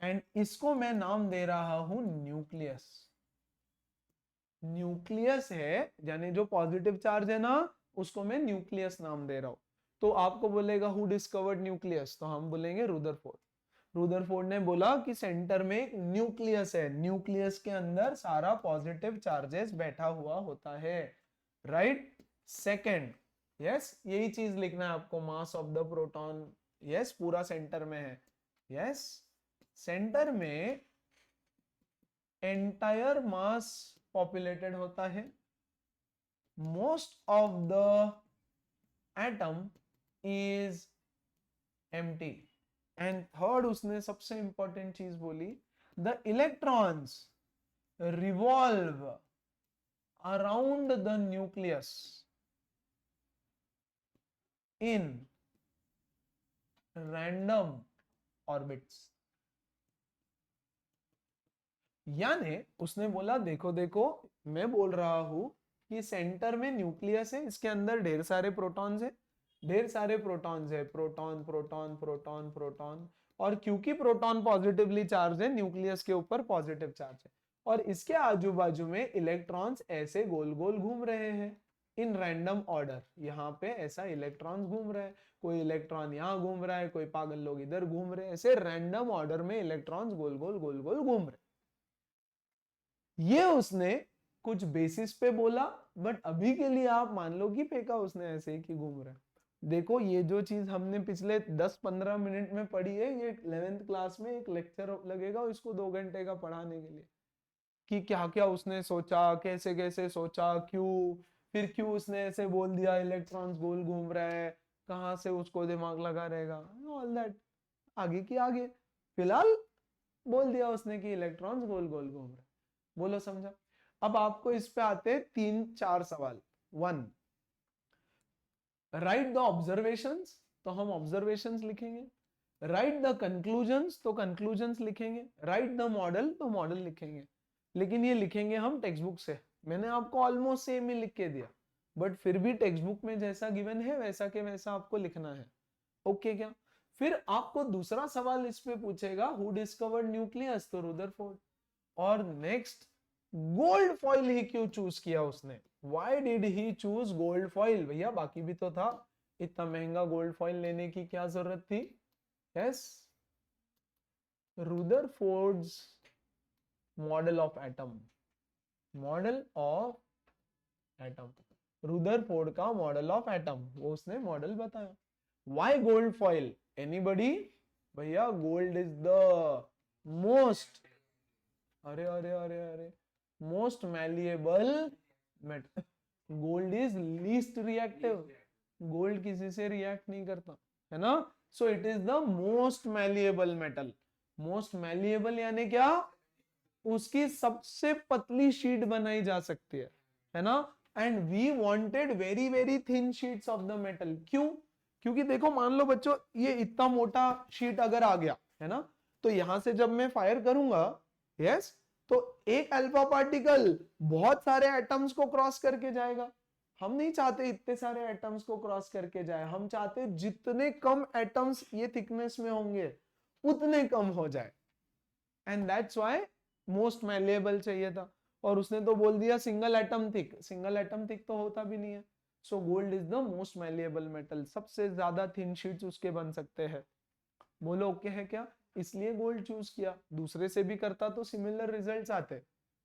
एंड इसको मैं नाम दे रहा हूं न्यूक्लियस। न्यूक्लियस है, यानी जो पॉजिटिव चार्ज है ना, उसको मैं न्यूक्लियस नाम दे रहा हूं। तो आपको बोलेगा हु डिस्कवर्ड न्यूक्लियस, तो हम बोलेंगे रुदरफोर्ड। रुदरफोर्ड ने बोला कि सेंटर में एक न्यूक्लियस है, न्यूक्लियस के अंदर सारा पॉजिटिव चार्जेस बैठा हुआ होता है, राइट। सेकंड, यस, यही चीज लिखना है आपको, mass of the proton, yes, पूरा सेंटर में है। यस, सेंटर में एंटायर मास पॉपुलेटेड होता है, most of the atom is empty, and third उसने सबसे इंपॉर्टेंट चीज बोली, the electrons revolve around the nucleus in random orbits. यानी उसने बोला देखो देखो, मैं बोल रहा हूं कि सेंटर में न्यूक्लियस है, इसके अंदर ढेर सारे प्रोटॉन्स है, ढेर सारे प्रोटॉन्स है, प्रोटॉन प्रोटॉन प्रोटॉन प्रोटॉन, और क्योंकि प्रोटॉन पॉजिटिवली चार्ज है, न्यूक्लियस के ऊपर पॉजिटिव चार्ज है, और इसके आजू बाजू में इलेक्ट्रॉन्स ऐसे गोल गोल घूम रहे हैं इन रैंडम ऑर्डर। यहाँ पे ऐसा इलेक्ट्रॉन्स घूम रहे हैं, कोई इलेक्ट्रॉन यहाँ घूम रहा है, कोई पागल लोग इधर घूम रहे हैं, ऐसे रैंडम ऑर्डर में इलेक्ट्रॉन्स गोल गोल गोल गोल घूम रहे। ये उसने कुछ बेसिस पे बोला, बट अभी के लिए आप मान लो कि फेंका उसने ऐसे ही कि घूम रहा है। देखो ये जो चीज हमने पिछले 10-15 मिनट में पढ़ी है, ये 11th क्लास में एक लेक्चर लगेगा इसको 2 घंटे का पढ़ाने के लिए, कि क्या क्या उसने सोचा, कैसे कैसे सोचा, क्यों, फिर क्यों उसने ऐसे बोल दिया इलेक्ट्रॉन्स गोल घूम रहा है, कहाँ से उसको दिमाग लगा रहेगा, ऑल दैट आगे की आगे। फिलहाल बोल दिया उसने कि इलेक्ट्रॉन्स गोल गोल घूम रहे। बोलो समझा? अब आपको इस पे आते 3-4 सवाल। 1, राइट द ऑब्जर्वेशंस, तो हम ऑब्जर्वेशंस लिखेंगे। राइट द कंक्लूजन्स, तो कंक्लूजन्स लिखेंगे। राइट द मॉडल, तो मॉडल लिखेंगे। लेकिन ये लिखेंगे हम टेक्स्ट बुक से, मैंने आपको ऑलमोस्ट सेम ही लिख के दिया, बट फिर भी टेक्स्ट बुक में जैसा गिवन है वैसा के वैसा आपको लिखना है। ओके क्या? फिर आपको दूसरा सवाल इस पे पूछेगा हु डिस्कवर्ड न्यूक्लियस, तो रुदरफोर्ड। और नेक्स्ट, गोल्ड फॉइल ही क्यों चूज किया उसने? Why did he choose gold foil? भैया बाकी भी तो था, इतना महंगा गोल्ड फॉइल लेने की क्या जरूरत थी? Yes, Rutherford's model of atom, model of atom, Rutherford का मॉडल ऑफ एटम, वो उसने मॉडल बताया। Why gold foil? एनीबडी? भैया गोल्ड इज द मोस्ट, अरे अरे अरे अरे, most malleable metal. Gold is least reactive, gold किसी से रिएक्ट नहीं करता, है ना। So it is the most malleable metal. Most malleable यानी क्या? उसकी सबसे पतली शीट बनाई जा सकती है ना। And we wanted very very thin sheets of the metal. क्यों? क्योंकि देखो मान लो बच्चों ये इतना मोटा शीट अगर आ गया है ना, तो यहां से जब मैं फायर करूंगा, यस, तो एक अल्फा पार्टिकल बहुत सारे एटम्स को क्रॉस करके जाएगा. हम नहीं चाहते इतने सारे एटम्स को क्रॉस करके जाए, हम चाहते जितने कम एटम्स ये थिकनेस में होंगे उतने कम हो जाए. And that's why most malleable चाहिए था. और उसने तो बोल दिया single atom thick. Single atom thick तो होता भी नहीं है. So gold is the most malleable metal. सबसे ज्यादा थिन शीट्स उसके बन सकते हैं. बोलो ओके है क्या? इसलिए गोल्ड चूज किया. दूसरे से भी करता तो सिमिलर रिजल्ट्स आते,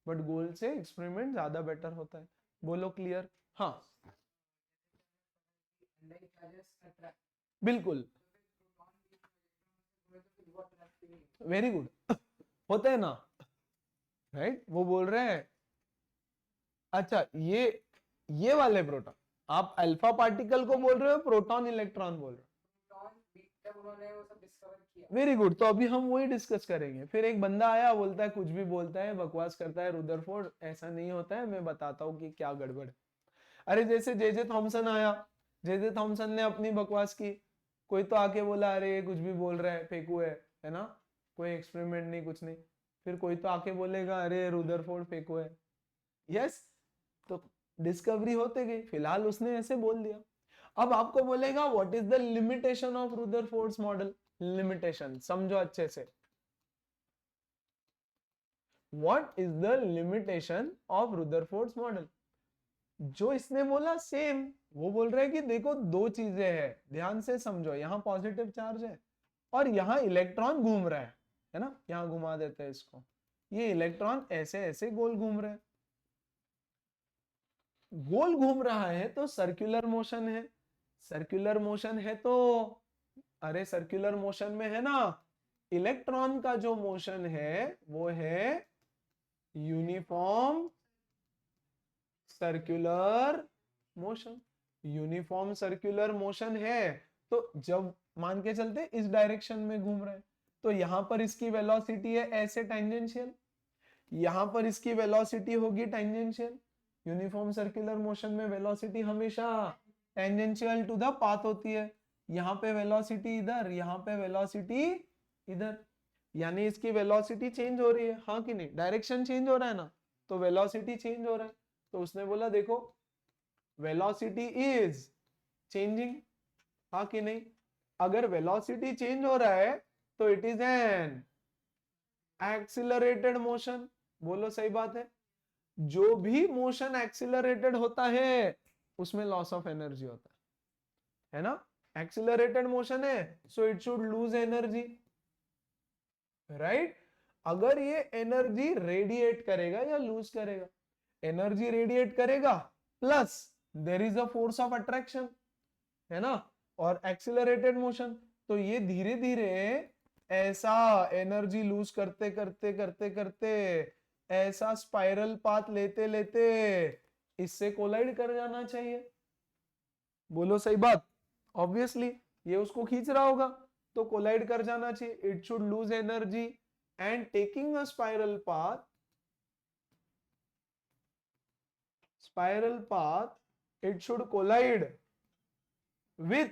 बट गोल्ड से एक्सपेरिमेंट ज्यादा बेटर होता है. बोलो क्लियर? हाँ Like charges attract. बिल्कुल, तो फिर वो attract ही नहीं. Very good. होता है ना, राइट? वो बोल रहे हैं अच्छा ये वाले प्रोटॉन, आप अल्फा पार्टिकल को बोल रहे हो, प्रोटॉन इलेक्ट्रॉन बोल रहे हो. जब उन्होंने वो सब डिस्कवर किया. Very good. तो अभी हम वही डिस्कस करेंगे. फिर एक बंदा आया, बोलता है कुछ भी बोलता है, बकवास करता है, रुदरफोर्ड ऐसा नहीं होता है, मैं बताता हूँ कि क्या गड़बड़ है. अरे जैसे जे थॉमसन आया, जे थॉमसन ने अपनी बकवास की. कोई तो आके बोला अरे ये कुछ भी बोल रहा है, फेकू है ना, कोई एक्सपेरिमेंट नहीं, कुछ नहीं. फिर कोई तो आके बोलेगा अरे रुदरफोर्ड फेकू है. यस, तो डिस्कवरी होते गई. फिलहाल उसने ऐसे बोल दिया. अब आपको बोलेगा what is the limitation of Rutherford's model. Limitation समझो अच्छे से. What is the limitation of Rutherford's model? जो इसने बोला सेम वो बोल रहे हैं कि देखो दो चीजें हैं, ध्यान से समझो. यहाँ पॉजिटिव चार्ज है और यहाँ इलेक्ट्रॉन घूम रहा है ना. यहाँ घुमा देते हैं इसको. ये इलेक्ट्रॉन ऐसे ऐसे गोल घूम रहे हैं. गोल घूम रहा है तो सर्कुलर मोशन है. सर्कुलर मोशन है तो अरे सर्कुलर मोशन में है ना, इलेक्ट्रॉन का जो मोशन है वो है uniform circular motion. Uniform circular motion है. तो जब मान के चलते इस डायरेक्शन में घूम रहे हैं, तो यहां पर इसकी वेलोसिटी है ऐसे टेंजेंशियल, यहां पर इसकी वेलोसिटी होगी टेंजेंशियल. यूनिफॉर्म सर्कुलर मोशन में वेलोसिटी हमेशा टेंजेंशियल टू द पाथ होती है. यहाँ पे वेलोसिटी इधर, यहाँ पे वेलोसिटी इधर, यानी इसकी वेलोसिटी चेंज हो रही है, हाँ कि नहीं? डायरेक्शन चेंज हो रहा है ना, तो वेलोसिटी चेंज हो रहा है. तो उसने बोला देखो वेलोसिटी इज चेंजिंग, हाँ कि नहीं? अगर वेलोसिटी चेंज हो रहा है तो it is an accelerated motion. बोलो सही बात है. जो भी मोशन एक्सिलरेटेड होता है उसमें लॉस ऑफ एनर्जी होता है ना. एक्सिलरेटेड मोशन है so it should lose energy, right? अगर ये एनर्जी रेडिएट करेगा या लूज करेगा? एनर्जी रेडिएट करेगा plus there is a force of attraction, है ना. और एक्सिलरेटेड मोशन, तो ये धीरे धीरे ऐसा एनर्जी लूज करते करते करते करते ऐसा स्पाइरल पाथ लेते लेते इससे कोलाइड कर जाना चाहिए. बोलो सही बात. ऑब्वियसली ये उसको खींच रहा होगा तो कोलाइड कर जाना चाहिए. It should lose energy and taking a spiral path it should collide with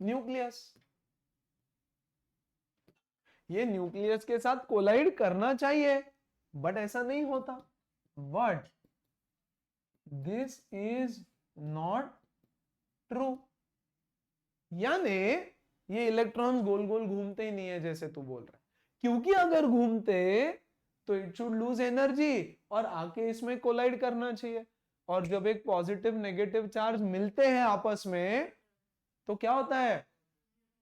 nucleus. ये न्यूक्लियस के साथ कोलाइड करना चाहिए बट ऐसा नहीं होता. But this is not true. यानी ये इलेक्ट्रॉन्स गोल गोल घूमते ही नहीं है जैसे तू बोल रहा है, क्योंकि अगर घूमते तो इट शुड लूज एनर्जी और आके इसमें कोलाइड करना चाहिए. और जब एक पॉजिटिव नेगेटिव चार्ज मिलते हैं आपस में तो क्या होता है?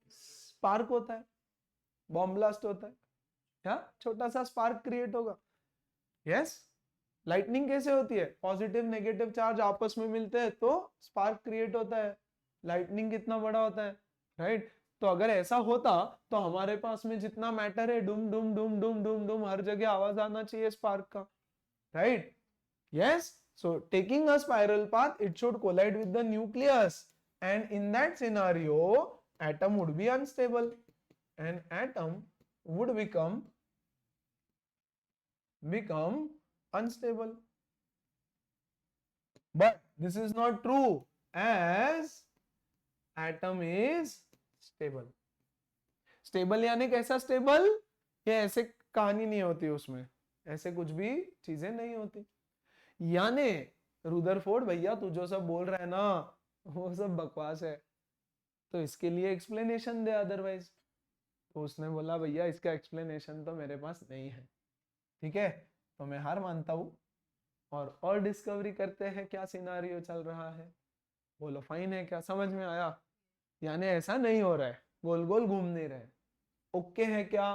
स्पार्क होता है, बॉम्ब ब्लास्ट होता है. क्या छोटा सा स्पार्क क्रिएट होगा. यस. लाइटनिंग कैसे होती है? पॉजिटिव नेगेटिव चार्ज आपस में मिलते हैं तो स्पार्क क्रिएट होता है. लाइटनिंग कितना बड़ा होता है, राइट? तो अगर ऐसा होता तो हमारे पास में जितना मैटर है डुम डुम डुम डुम डुम डुम हर जगह आवाज आना चाहिए स्पार्क का, right? Yes. So taking a spiral path, it should collide with the nucleus, and in that scenario, atom would be unstable, and atom would become unstable. but this is not true as atom is stable. Stable यानी कैसा stable? ये ऐसे कहानी नहीं होती उसमें, ऐसे कुछ भी चीजें नहीं होती। यानी रुदरफोर्ड भैया तू जो सब बोल रहा है ना वो सब बकवास है, तो इसके लिए एक्सप्लेनेशन दे, अदरवाइज। तो उसने बोला भैया इसका एक्सप्लेनेशन तो मेरे पास नहीं है। ठीक है, तो मैं हार मानता हूं और डिस्कवरी करते हैं क्या सिनारियो चल रहा है। बोलो फाइन है क्या? समझ में आया? यानी ऐसा नहीं हो रहा है, गोल गोल घूम नहीं रहे। ओके है क्या?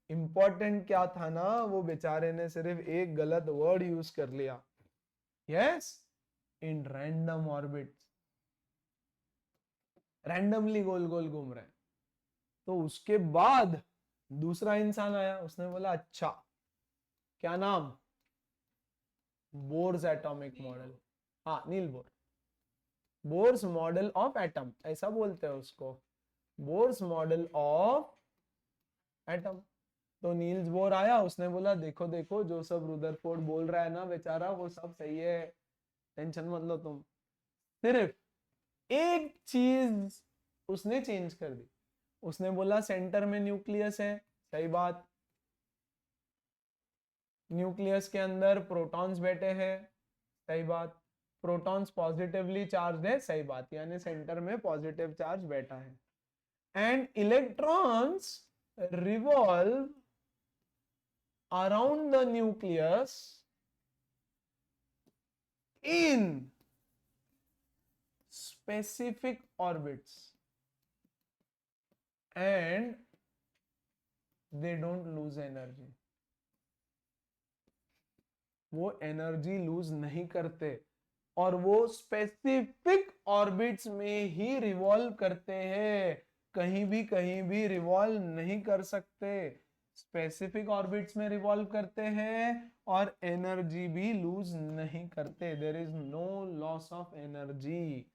इंपॉर्टेंट क्या था ना, वो बेचारे ने सिर्फ एक गलत वर्ड यूज कर लिया। Yes, in random orbit, randomly गोल गोल घूम रहे हैं। तो उसके बाद दूसरा इंसान आया, उसने बोला अच्छा क्या नाम? Bohr's atomic model. हाँ, Niels Bohr, Bohr's model of atom ऐसा बोलते हैं उसको, बोर्स मॉडल ऑफ एटम। तो नील्स बोर आया, उसने बोला देखो देखो जो सब रुदरफोर्ड बोल रहा है ना बेचारा वो सब सही है, टेंशन मत लो तुम। सिर्फ एक चीज उसने चेंज कर दी, उसने बोला सेंटर में न्यूक्लियस है, सही बात। न्यूक्लियस के अंदर प्रोटॉन्स बैठे हैं, सही बात। प्रोटॉन्स पॉजिटिवली चार्ज है, सही बात, यानी सेंटर में पॉजिटिव चार्ज बैठा है। And electrons revolve around the nucleus in specific orbits and they don't lose energy. वो एनर्जी लूज नहीं करते और वो स्पेसिफिक ऑर्बिट्स में ही रिवॉल्व करते हैं, कहीं भी रिवॉल्व नहीं कर सकते। स्पेसिफिक ऑर्बिट्स में रिवॉल्व करते हैं और एनर्जी भी लूज नहीं करते। There is no loss of energy.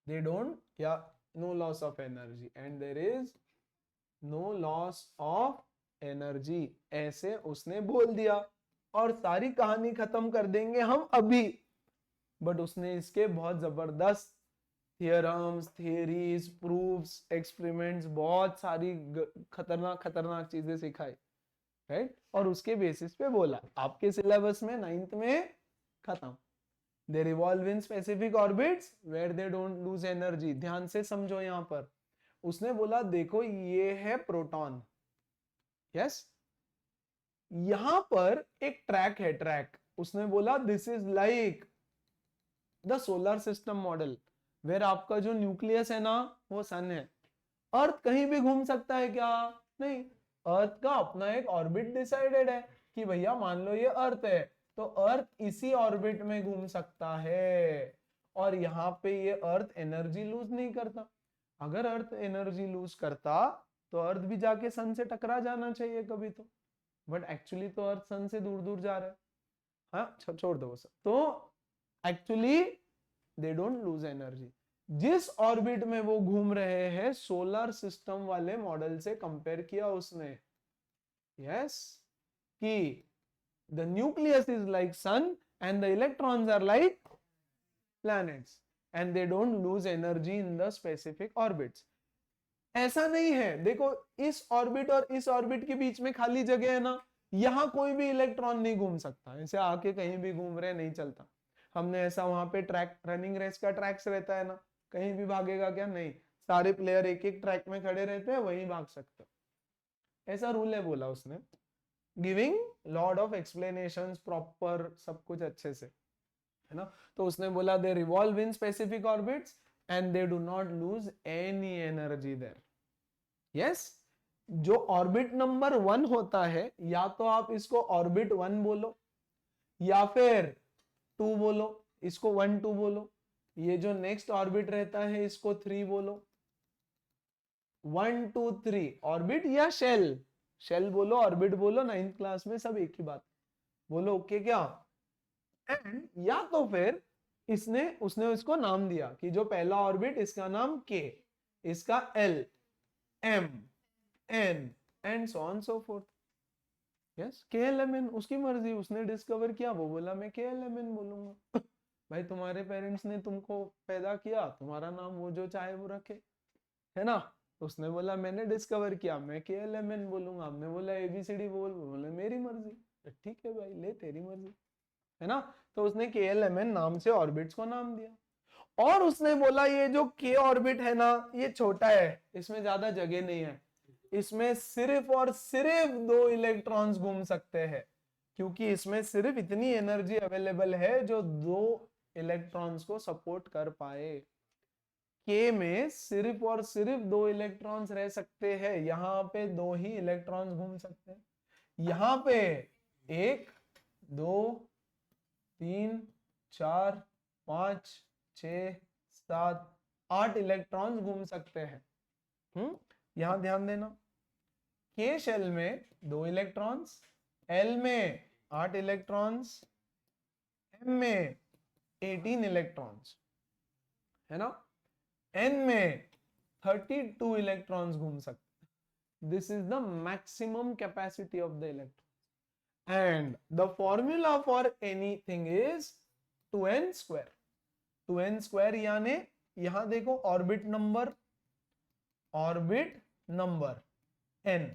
They don't, yeah no loss of energy and there is no loss of energy, ऐसे उसने बोल दिया और सारी कहानी खत्म कर देंगे हम अभी। बट उसने इसके बहुत जबरदस्त थियरम्स, थियरीज, प्रूफ्स, एक्सपेरिमेंट्स, बहुत सारी खतरनाक खतरनाक चीजें सिखाई, राइट? और उसके बेसिस पे बोला आपके सिलेबस में 9th में खत्म। They revolve in specific orbits where they don't lose energy. ध्यान से समझो, यहां पर उसने बोला देखो ये है प्रोटॉन, यस, यहां पर एक ट्रैक है, ट्रैक। उसने बोला this is like the solar system model, where आपका जो न्यूक्लियस है ना वो सन है। अर्थ कहीं भी घूम सकता है क्या? नहीं, अर्थ का अपना एक ऑर्बिट डिसाइडेड है कि भैया मान लो ये अर्थ है तो अर्थ इसी ऑर्बिट में घूम सकता है, और यहाँ पे ये अर्थ एनर्जी लूज नहीं करता। अगर अर्थ एनर्जी लूज करता तो अर्थ भी जाके सन से टकरा जाना चाहिए कभी तो, बट एक्चुअली तो अर्थ सन से दूर दूर जा रहा है। हाँ, छोड़ दो वो सब। तो actually they don't lose energy. जिस ऑर्बिट में वो घूम रहे हैं सोलर सिस्टम वाले मॉडल से कंपेयर किया उसने, यस, कि the nucleus is like sun and the electrons are like planets and they don't lose energy in the specific orbits। ऐसा नहीं है, देखो इस ऑर्बिट और इस ऑर्बिट के बीच में खाली जगह है ना, यहां कोई भी इलेक्ट्रॉन नहीं घूम सकता, ऐसे आके कहीं भी घूम रहे नहीं चलता। हमने ऐसा वहां पे ट्रैक, रनिंग रेस का ट्रैक्स रहता है ना, कहीं भी भागेगा क्या? नहीं, सारे प्लेयर एक एक ट्रैक में खड़े रहते हैं, वहीं भाग सकते, ऐसा रूल है बोला उसने, giving lot of explanations proper, सब कुछ अच्छे से, है ना। तो उसने बोला they revolve in specific orbits and they do not lose any energy there. Yes, जो ऑर्बिट नंबर 1 होता है, या तो आप इसको ऑर्बिट 1 बोलो या फिर 2 बोलो, इसको 1 2 बोलो। ये जो नेक्स्ट ऑर्बिट रहता है इसको 3 बोलो। 1 2 3 ऑर्बिट या शेल, शेल बोलो, ऑर्बिट बोलो, 9th क्लास में सब एक ही बात बोलो। ओके क्या? एंड या तो फिर उसने इसको नाम दिया कि जो पहला ऑर्बिट इसका नाम के, इसका L, M, N and so on so forth. Yes KLMN, उसकी मर्जी, उसने डिस्कवर किया, वो बोला मैं KLMN बोलूंगा। भाई तुम्हारे पेरेंट्स ने तुमको पैदा किया, तुम्हारा नाम वो जो चाहे वो रखे, है ना। उसने बोला मैंने डिस्कवर किया, मैं KLMN बोलूंगा। हमने बोला ABCD बोल, बोले मेरी मर्जी। तो ठीक है भाई, ले तेरी मर्जी, है ना। तो उसने KLMN नाम से ऑर्बिट्स को नाम दिया। और उसने बोला ये जो K ऑर्बिट है ना, ये छोटा है, इसमें ज्यादा जगह नहीं है, इसमें सिर्फ और सिर्फ 2 इलेक्ट्रॉन्स घूम सकते हैं, क्योंकि इसमें सिर्फ इतनी एनर्जी अवेलेबल है जो 2 इलेक्ट्रॉन्स को सपोर्ट कर पाए। K में सिर्फ और सिर्फ 2 इलेक्ट्रॉन्स रह सकते हैं, यहाँ पे 2 ही इलेक्ट्रॉन्स घूम सकते हैं। यहाँ पे 1 2 3 4 5 6 7 8 इलेक्ट्रॉन्स घूम सकते हैं। यहां ध्यान देना, K शेल में 2 इलेक्ट्रॉन्स, L में 8 इलेक्ट्रॉन्स, M में 18 इलेक्ट्रॉन्स, है ना। N में 32 इलेक्ट्रॉन्स घूम सकते। This is the maximum capacity of the electron and the formula for anything is 2n square. 2n square यानी यहां देखो ऑर्बिट नंबर n,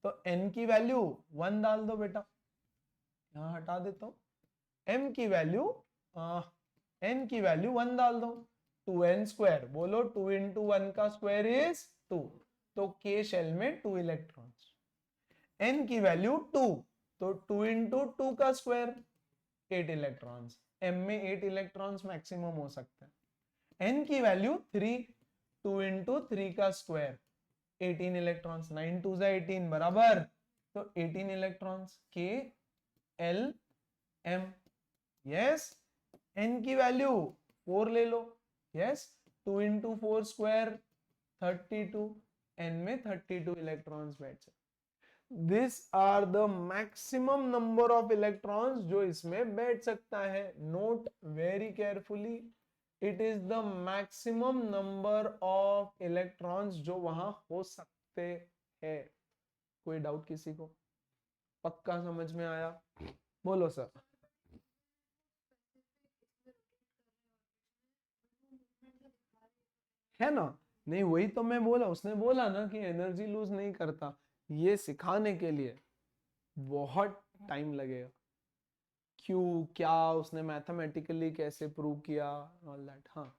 तो n की वैल्यू 1 डाल दो बेटा, यहां हटा देता हूं, m की वैल्यू n की वैल्यू 1 डाल दो, 2n स्क्वायर, बोलो 2 इंटू 1 का स्क्वायर इज 2, तो K शेल में 2 इलेक्ट्रॉन्स, n की वैल्यू 2, तो 2 इंटू 2 का स्क्वायर 8 इलेक्ट्रॉन्स, m में 8 इलेक्ट्रॉन्स मैक्सिमम हो सकता है। n की वैल्यू 3, 2 इंटू 3 का स्क्वायर 18 इलेक्ट्रॉन्स, 9 2 18 बराबर, तो 18 electrons K L M। Yes, n की वैल्यू 4 ले लो, यस, 2 इंटू 4 स्क्वायर 32, n में 32 इलेक्ट्रॉन्स बैठ सकते। This are the maximum number of electrons जो इसमें बैठ सकता है। Note very carefully, it is the maximum number of electrons जो वहां हो सकते हैं। कोई डाउट किसी को? पक्का समझ में आया? बोलो सर। है ना, नहीं वही तो मैं बोला, उसने बोला ना कि एनर्जी लूज नहीं करता, ये सिखाने के लिए बहुत टाइम लगेगा। क्यों, क्या, उसने मैथमेटिकली कैसे प्रूव किया, ऑल दैट। हाँ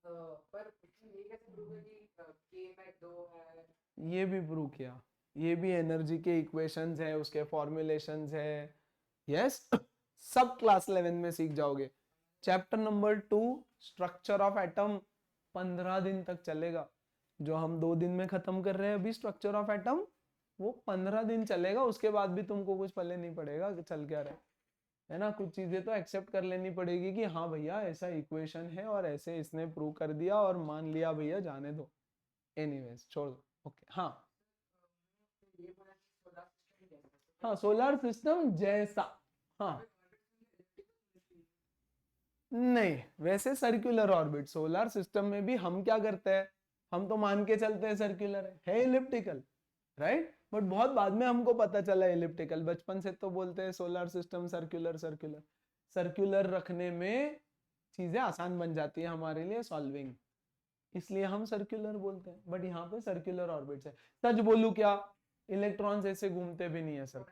पर ये कैसे प्रूव है कि K में 2 है? ये भी प्रूव किया, ये भी एनर्जी के इक्वेशंस है, उसके फॉर्मुलेशंस है। यस सब क्लास 11 में सीख जाओगे। Chapter number 2 structure of atom 15 दिन तक चलेगा, जो हम 2 दिन में खत्म कर रहे हैं अभी स्ट्रक्चर ऑफ एटम, वो 15 दिन चलेगा। उसके बाद भी तुमको कुछ पल्ले नहीं पड़ेगा कि चल क्या रहा है ना। कुछ चीजें तो एक्सेप्ट कर लेनी पड़ेगी कि हाँ भैया ऐसा इक्वेशन है और ऐसे इसने प्रूव कर दिया और मान लिया भैया, जाने दो, एनीवेज छोड़ दो। ओके हाँ ये बोला कि सोलर सिस्टम कैसा? हाँ, सोलर सिस्टम जैसा। हाँ नहीं, वैसे सर्कुलर ऑर्बिट, सोलर सिस्टम में भी हम क्या करते हैं, हम तो मान के चलते हैं सर्कुलर है इलिप्टिकल, राइट, बट बहुत बाद में हमको पता चला इलिप्टिकल। बचपन से तो बोलते हैं solar system circular circular, circular रखने में चीजें आसान बन जाती है हमारे लिए सॉल्विंग, इसलिए हम सर्कुलर बोलते हैं। बट यहाँ पे सर्कुलर ऑर्बिट्स है। सच बोलूं क्या, इलेक्ट्रॉन्स ऐसे घूमते भी नहीं है सर।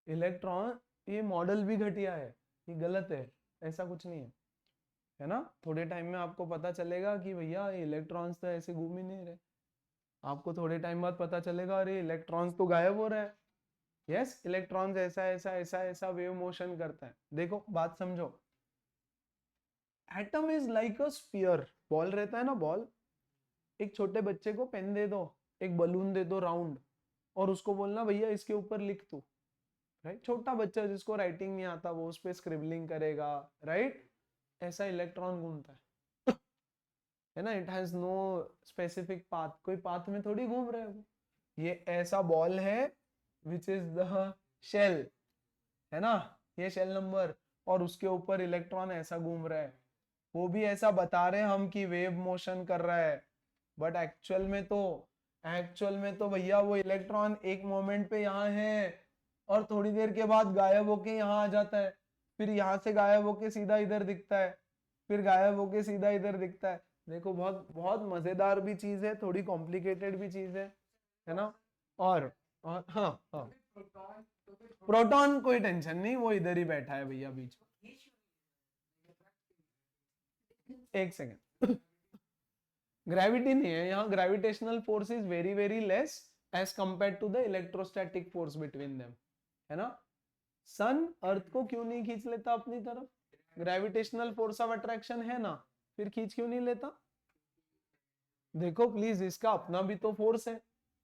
इलेक्ट्रॉन, ये मॉडल भी घटिया है, ये गलत है, ऐसा कुछ नहीं है ना। थोड़े टाइम में आपको पता चलेगा कि भैया इलेक्ट्रॉन्स तो ऐसे घूम ही नहीं रहे। आपको थोड़े टाइम बाद पता चलेगा अरे इलेक्ट्रॉन्स तो गायब हो रहा है। यस, इलेक्ट्रॉन्स ऐसा ऐसा ऐसा ऐसा वेव मोशन करता है। देखो बात समझो, atom is like a sphere, ball रहता है ना, बॉल। एक छोटे बच्चे को पेन दे दो, एक बलून दे दो राउंड, और उसको बोलना भैया इसके ऊपर लिख तू, राइट। छोटा बच्चा जिसको राइटिंग नहीं आता वो उस पर स्क्रिबलिंग करेगा, राइट। ऐसा इलेक्ट्रॉन घूमता है ना। It has no specific path, कोई पाथ में थोड़ी घूम रहे हो। ये ऐसा बॉल है विच इज द शेल, है ना, ये शेल नंबर, और उसके ऊपर इलेक्ट्रॉन ऐसा घूम रहा है। वो भी ऐसा बता रहे हैं हम कि वेव मोशन कर रहा है, बट एक्चुअल में तो एक्चुअल में तो भैया वो इलेक्ट्रॉन एक मोमेंट पे यहाँ है और थोड़ी देर के बाद गायब होके यहाँ आ जाता है, फिर यहाँ से गायब होके सीधा इधर दिखता है, फिर गायब होके सीधा इधर दिखता है। देखो बहुत बहुत मजेदार भी चीज है, थोड़ी कॉम्प्लिकेटेड भी चीज है ना। और हाँ हाँ, प्रोटॉन तो फिर प्रोटॉन कोई टेंशन नहीं, वो इधर ही बैठा है भैया बीच में। एक सेकेंड, ग्रेविटी नहीं है यहाँ, gravitational force is very very less as compared to the electrostatic force between them, है ना। सन अर्थ को क्यों नहीं खींच लेता अपनी तरफ, ग्रेविटेशनल फोर्स ऑफ अट्रैक्शन है ना, फिर खींच क्यों नहीं लेता। देखो प्लीज, इसका अपना भी तो फोर्स है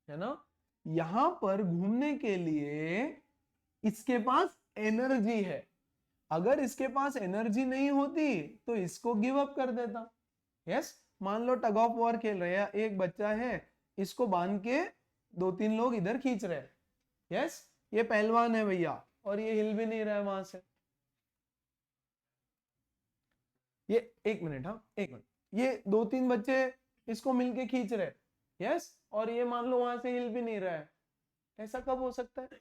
ना। यहां पर घूमने के लिए इसके पास एनर्जी है, अगर इसके पास एनर्जी नहीं होती तो इसको गिव अप कर देता। यस, मान लो टग ऑफ वॉर खेल रहे हैं, एक बच्चा है, इसको बांध के दो तीन लोग इधर खींच रहे हैं। यस, ये पहलवान है भैया और ये हिल भी नहीं रहा है वहां से। ये एक मिनट, हाँ एक मिनट, ये दो तीन बच्चे इसको मिलके खींच रहे। यस, और ये मान लो वहां से हिल भी नहीं रहा है। ऐसा कब हो सकता है,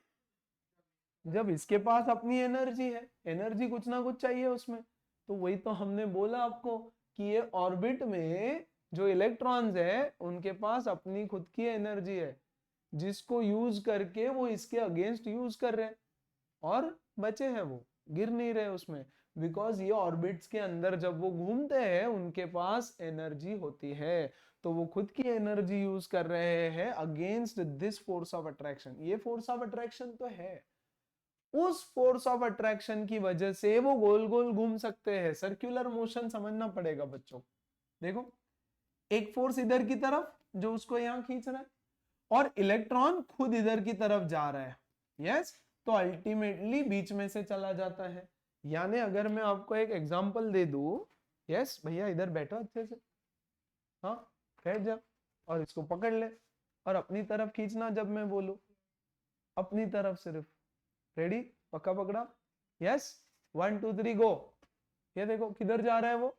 जब इसके पास अपनी एनर्जी है, एनर्जी कुछ ना कुछ चाहिए उसमें। तो वही तो हमने बोला आपको कि ये ऑर्बिट में जो इलेक्ट्रॉन्स है उनके पास अपनी खुद की एनर्जी है, जिसको यूज करके वो इसके अगेंस्ट यूज कर रहे हैं और बचे हैं, वो गिर नहीं रहे उसमें, बिकॉज ये ऑर्बिट्स के अंदर जब वो घूमते हैं उनके पास एनर्जी होती है, तो वो खुद की एनर्जी यूज कर रहे हैं against this force of attraction. ये फोर्स ऑफ अट्रैक्शन तो है, उस फोर्स ऑफ अट्रैक्शन की वजह से वो गोल गोल घूम सकते हैं। सर्कुलर मोशन समझना पड़ेगा बच्चों। देखो, एक फोर्स इधर की तरफ जो उसको यहां खींच रहा है और इलेक्ट्रॉन खुद इधर की तरफ जा रहा है। यस, तो अल्टीमेटली बीच में से चला जाता है। यानी अगर मैं आपको एक एग्जांपल दे दूं, यस भैया इधर बैठो अच्छे से, हाँ बैठ जा और इसको पकड़ ले और अपनी तरफ खींचना जब मैं बोलूं, अपनी तरफ सिर्फ। रेडी, पक्का पकड़ा, यस 1 2 3 गो। ये देखो किधर जा रहा है वो,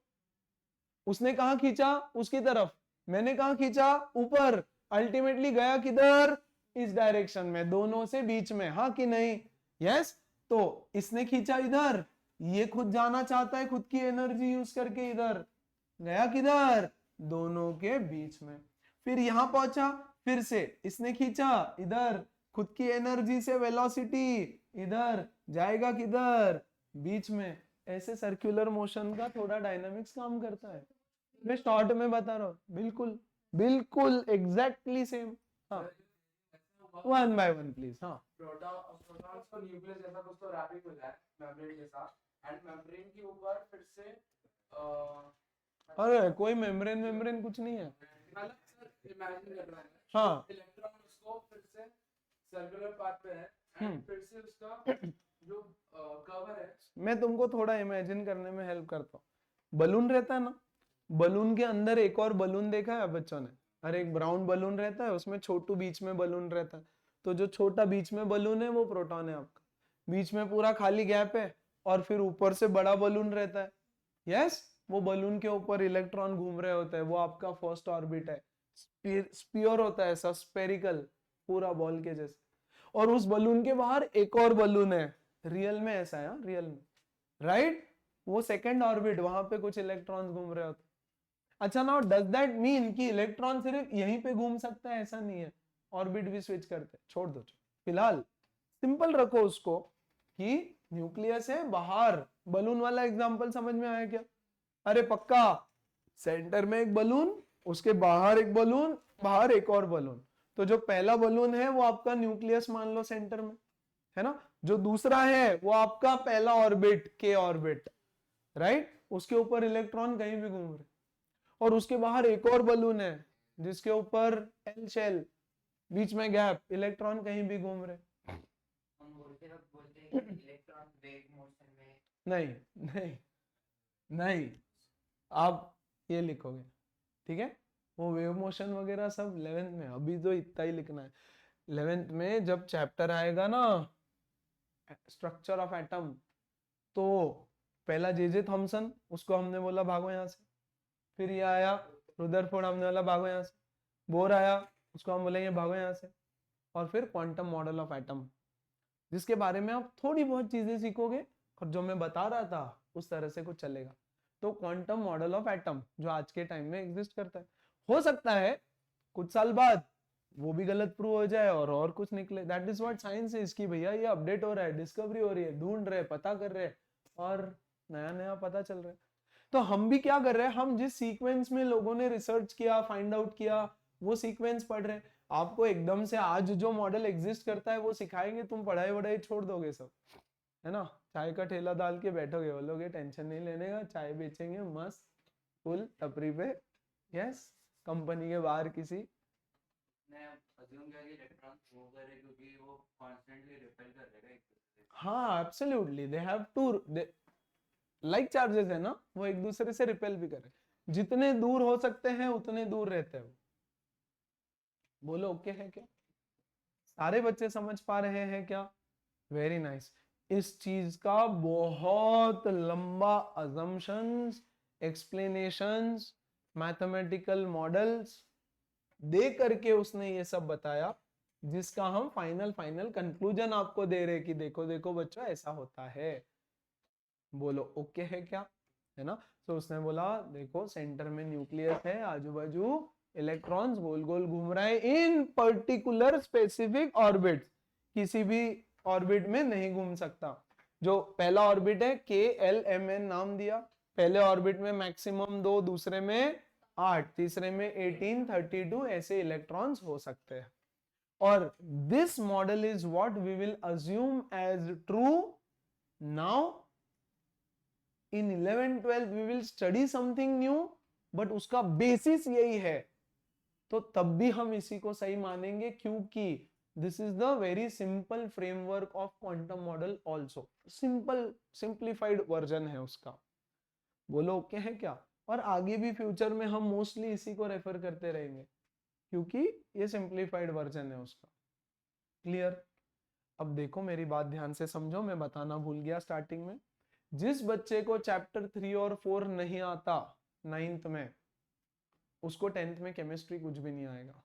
उसने कहा खींचा उसकी तरफ, मैंने कहा खींचा ऊपर, अल्टीमेटली गया किधर, इस डायरेक्शन में, दोनों से बीच में, हाँ कि नहीं। यस, तो इसने खींचा इधर, ये खुद जाना चाहता है खुद की एनर्जी यूज करके इधर, गया किधर, दोनों के बीच में। फिर यहां पहुंचा, फिर से इसने खींचा इधर, खुद की एनर्जी से वेलोसिटी इधर जाएगा किधर, बीच में। ऐसे सर्कुलर मोशन का थोड़ा डायनामिक्स काम करता है, मैं शॉर्ट में बता रहा हूँ, बिल्कुल बिल्कुल एग्जैक्टली सेम। हाँ, वन बाय वन प्लीज। हाँ, प्रोटॉन्स को न्यूक्लियस जैसा कुछ तो रैपिंग मिला है मेम्ब्रेन के साथ, एंड मेम्ब्रेन के ऊपर फिर से अरे कोई मेम्ब्रेन मेम्ब्रेन कुछ नहीं है, मतलब सर इमेजिन कर रहा है, हाँ इलेक्ट्रॉन उसको फिर से सर्कुलर पाथ पे है एंड फिर से उसका जो कवर है। मैं तुमको थोड़ा इमेजिन करने में हेल्प करता हूँ। बलून रहता है ना, बलून के अंदर एक और बलून देखा है बच्चों ने, अरे एक ब्राउन बलून रहता है, उसमें छोटू बीच में बलून रहता है, तो जो छोटा बीच में बलून है वो प्रोटॉन है आपका, बीच में पूरा खाली गैप है, और फिर ऊपर से बड़ा बलून रहता है। यस, वो बलून के ऊपर इलेक्ट्रॉन घूम रहे होते हैं, वो आपका फर्स्ट ऑर्बिट है। स्पीयर होता है ऐसा, स्पेरिकल, पूरा बॉल के जैसे, और उस बलून के बाहर एक और बलून है, रियल में ऐसा है, रियल में, राइट, वो सेकंड ऑर्बिट, वहां पे कुछ इलेक्ट्रॉन्स घूम रहे होते। अच्छा, नाउ डज दैट मीन कि इलेक्ट्रॉन सिर्फ यहीं पे घूम सकता है, ऐसा नहीं है, ऑर्बिट भी स्विच करते, छोड़ दो फिलहाल, सिंपल रखो उसको कि न्यूक्लियस है बाहर। बलून वाला एग्जांपल समझ में आया क्या, अरे पक्का, सेंटर में एक बलून, उसके बाहर एक बलून, बाहर एक और बलून, तो जो पहला बलून है वो आपका न्यूक्लियस मान लो सेंटर में, है ना, जो दूसरा है वो आपका पहला ऑर्बिट, के ऑर्बिट, राइट, उसके ऊपर इलेक्ट्रॉन कहीं भी घूम रहे, और उसके बाहर एक और बलून है जिसके ऊपर एल शेल, बीच में गैप, इलेक्ट्रॉन कहीं भी घूम रहे। हम बोलते हैं कि इलेक्ट्रॉन वेव मोशन में, नहीं नहीं नहीं, आप ये लिखोगे, ठीक है, वो वेव मोशन वगैरह सब 11th में, अभी तो इतना ही लिखना है। 11th में जब चैप्टर आएगा ना स्ट्रक्चर ऑफ एटम, तो पहला जे थॉमसन, उसको हमने बोला भागो यहाँ से, फिर ये आया रुदरफोर्ड, हमने बोला भागो यहाँ से, बोर आया, उसको हम बोलेंगे भागो यहाँ से। और फिर क्वांटम मॉडल ऑफ एटम, जिसके बारे में आप थोड़ी बहुत चीजें सीखोगे और जो मैं बता रहा था उस तरह से कुछ चलेगा। तो क्वांटम मॉडल ऑफ एटम जो आज के टाइम में एग्जिस्ट करता है, हो सकता है कुछ साल बाद वो भी गलत प्रूव हो जाए और कुछ निकले। That is what science is, कि भैया ये अपडेट हो रहा है, डिस्कवरी हो रही है, ढूंढ रहे, पता कर रहे और नया नया पता चल रहा है। तो हम भी क्या कर रहे हैं, हम जिस सीक्वेंस में लोगों ने रिसर्च किया, फाइंड आउट किया, वो सीक्वेंस पढ़ रहे हैं। आपको एकदम से आज जो मॉडल एग्जिस्ट करता है वो सिखाएंगे, तुम पढ़ाई वढ़ाई छोड़ दोगे सब, है ना। चाय का ठेला डाल के बैठोगे, बोलोगे टेंशन नहीं लेने का, चाय बेचेंगे मस्त फुल टपरी पे, यस, कंपनी के बाहर किसी। मैं अज्यूम किया कि इलेक्ट्रॉन मूव कर रहे क्योंकि वो कांस्टेंटली रिपेल कर रहेगा एक दूसरे से। हाँ absolutely, they have to, like charges है ना, वो एक दूसरे से रिपेल भी करे, जितने दूर हो सकते हैं उतने दूर रहते हैं वो। बोलो ओके है क्या? सारे बच्चे समझ पा रहे हैं क्या? Very nice. इस चीज का बहुत लंबा अजम्पशंस, एक्सप्लेनेशंस, मैथमेटिकल मॉडल्स दे करके उसने ये सब बताया, जिसका हम फाइनल कंक्लूजन आपको दे रहे कि देखो देखो बच्चों ऐसा होता है। बोलो ओके है क्या? है ना। तो उसने बोला देखो सेंटर में न्यूक्लियस है, आजू बाजू इलेक्ट्रॉन्स गोल गोल घूम रहे हैं इन पर्टिकुलर स्पेसिफिक ऑर्बिट, किसी भी ऑर्बिट में नहीं घूम सकता। जो पहला ऑर्बिट है KLMN नाम दिया, पहले ऑर्बिट में मैक्सिमम 2, दूसरे में 8, तीसरे में 18, 32 ऐसे इलेक्ट्रॉन्स हो सकते हैं। और this model is what we will assume as true. Now in 11th 12th we will study something new, but उसका बेसिस यही है, तो तब भी हम इसी को सही मानेंगे, क्योंकि this is the very simple framework of quantum model also, simple simplified version है उसका। बोलो ओके है क्या? और आगे भी फ्यूचर में हम मोस्टली इसी को रेफर करते रहेंगे, क्योंकि ये सिंप्लीफाइड वर्जन है उसका। क्लियर? अब देखो मेरी बात ध्यान से समझो, मैं बताना भूल गया स्टार्टिंग में, जिस बच्चे को चैप्टर 3 और 4 नहीं आता 9th में, उसको 10th में केमिस्ट्री कुछ भी नहीं आएगा।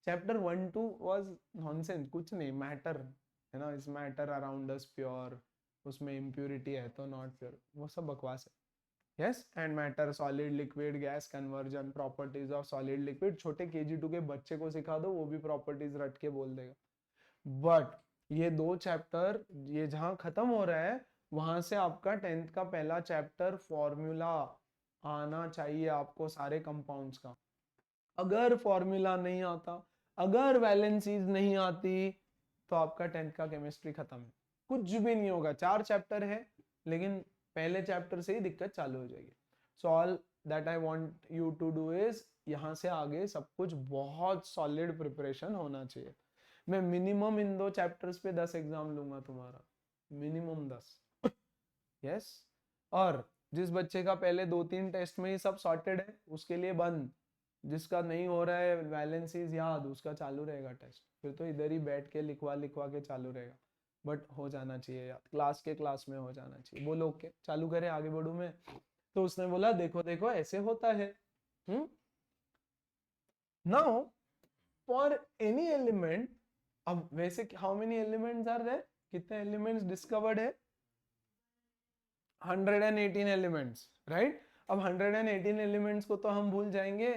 चैप्टर 1 2 वाज नॉनसेंस, कुछ नहीं, मैटर है ना, इस मैटर अराउंड अस प्योर, उसमें इम्प्योरिटी है तो नॉट प्योर, वो सब बकवास है। Yes, and matter, solid liquid gas conversion, properties of solid liquid, छोटे KG2 के बच्चे को सिखा दो वो भी प्रॉपर्टीज रट के बोल देगा। बट ये 2 चैप्टर ये जहां खत्म हो रहा है, वहां से आपका 10th का पहला चैप्टर फॉर्मूला आना चाहिए आपको सारे कंपाउंड्स का। अगर फॉर्मूला नहीं आता, अगर वैलेंसीज नहीं आती, तो आपका 10th का केमिस्ट्री खत्म है, कुछ भी नहीं होगा। 4 चैप्टर है, लेकिन पहले चैप्टर से ही दिक्कत चालू हो जाएगी। So all that I want you to do is, यहाँ से आगे सब कुछ बहुत सॉलिड प्रिपरेशन होना चाहिए। मैं मिनिमम इन 2 चैप्टर्स पे 10 एग्जाम लूंगा तुम्हारा, मिनिमम 10। यस, और जिस बच्चे का पहले 2-3 टेस्ट में ही सब सॉर्टेड है उसके लिए बंद, जिसका नहीं हो रहा है वैलेंसीज याद, उसका चालू रहेगा टेस्ट, फिर तो इधर ही बैठ के लिखवा के चालू रहेगा, बट हो जाना चाहिए याद, क्लास में हो जाना चाहिए। बोलो ओके, चालू करें, आगे बढ़ू मैं। तो उसने बोला देखो देखो ऐसे होता है। नाउ फॉर एनी एलिमेंट, अब वैसे how many elements are there, कितने एलिमेंट्स डिस्कवर्ड है? 118 एलिमेंट्स, राइट। अब 118 एलिमेंट्स को तो हम भूल जाएंगे,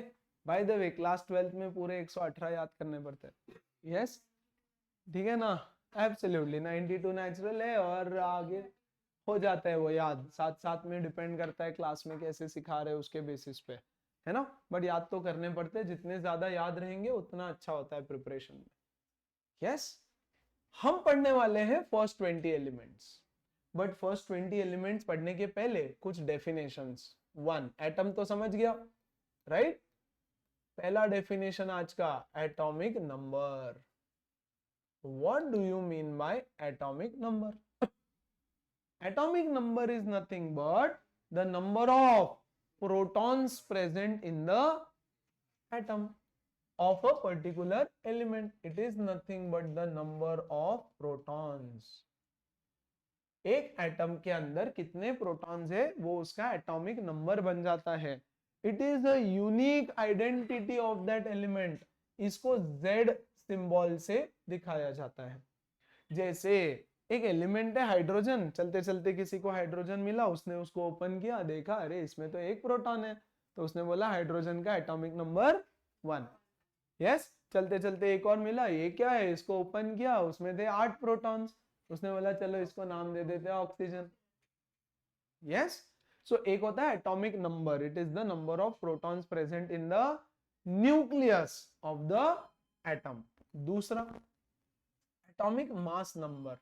bye the way class 12th में पूरे 118 याद करने पड़ते हैं। यस, ठीक है ना, एब्सोल्युटली। 92 नेचुरल है और आगे हो जाता है वो याद, साथ साथ में डिपेंड करता है क्लास में कैसे सिखा रहे हैं उसके बेसिस पे, है ना। बट याद तो करने पड़ते हैं, जितने ज्यादा याद रहेंगे उतना अच्छा होता है प्रिपरेशन में। यस, हम पढ़ने वाले हैं first 20 elements, but first 20 elements पढ़ने के पहले कुछ डेफिनेशंस। 1 एटम तो समझ गया, राइट। पहला डेफिनेशन आज का, atomic number. What do you mean by atomic number? Atomic number is nothing but the number of protons present in the atom of a particular element. It is nothing but the number of protons. एक atom के अंदर कितने protons है वो उसका atomic number बन जाता है। It is a unique identity of that element. इसको Z सिंबल से दिखाया जाता है। जैसे एक एलिमेंट है हाइड्रोजन, चलते चलते किसी को हाइड्रोजन मिला, उसने उसको ओपन किया, देखा अरे इसमें तो एक प्रोटॉन है, तो उसने बोला हाइड्रोजन का एटॉमिक नंबर 1। यस, चलते चलते एक और मिला, ये क्या है, इसको ओपन किया, उसमें थे 8 प्रोटॉन्स, उसने बोला चलो इसको नाम दे देते हैं ऑक्सीजन। यस, सो एक होता है atomic number, it is the number of protons present in the nucleus of the atom. दूसरा atomic mass number,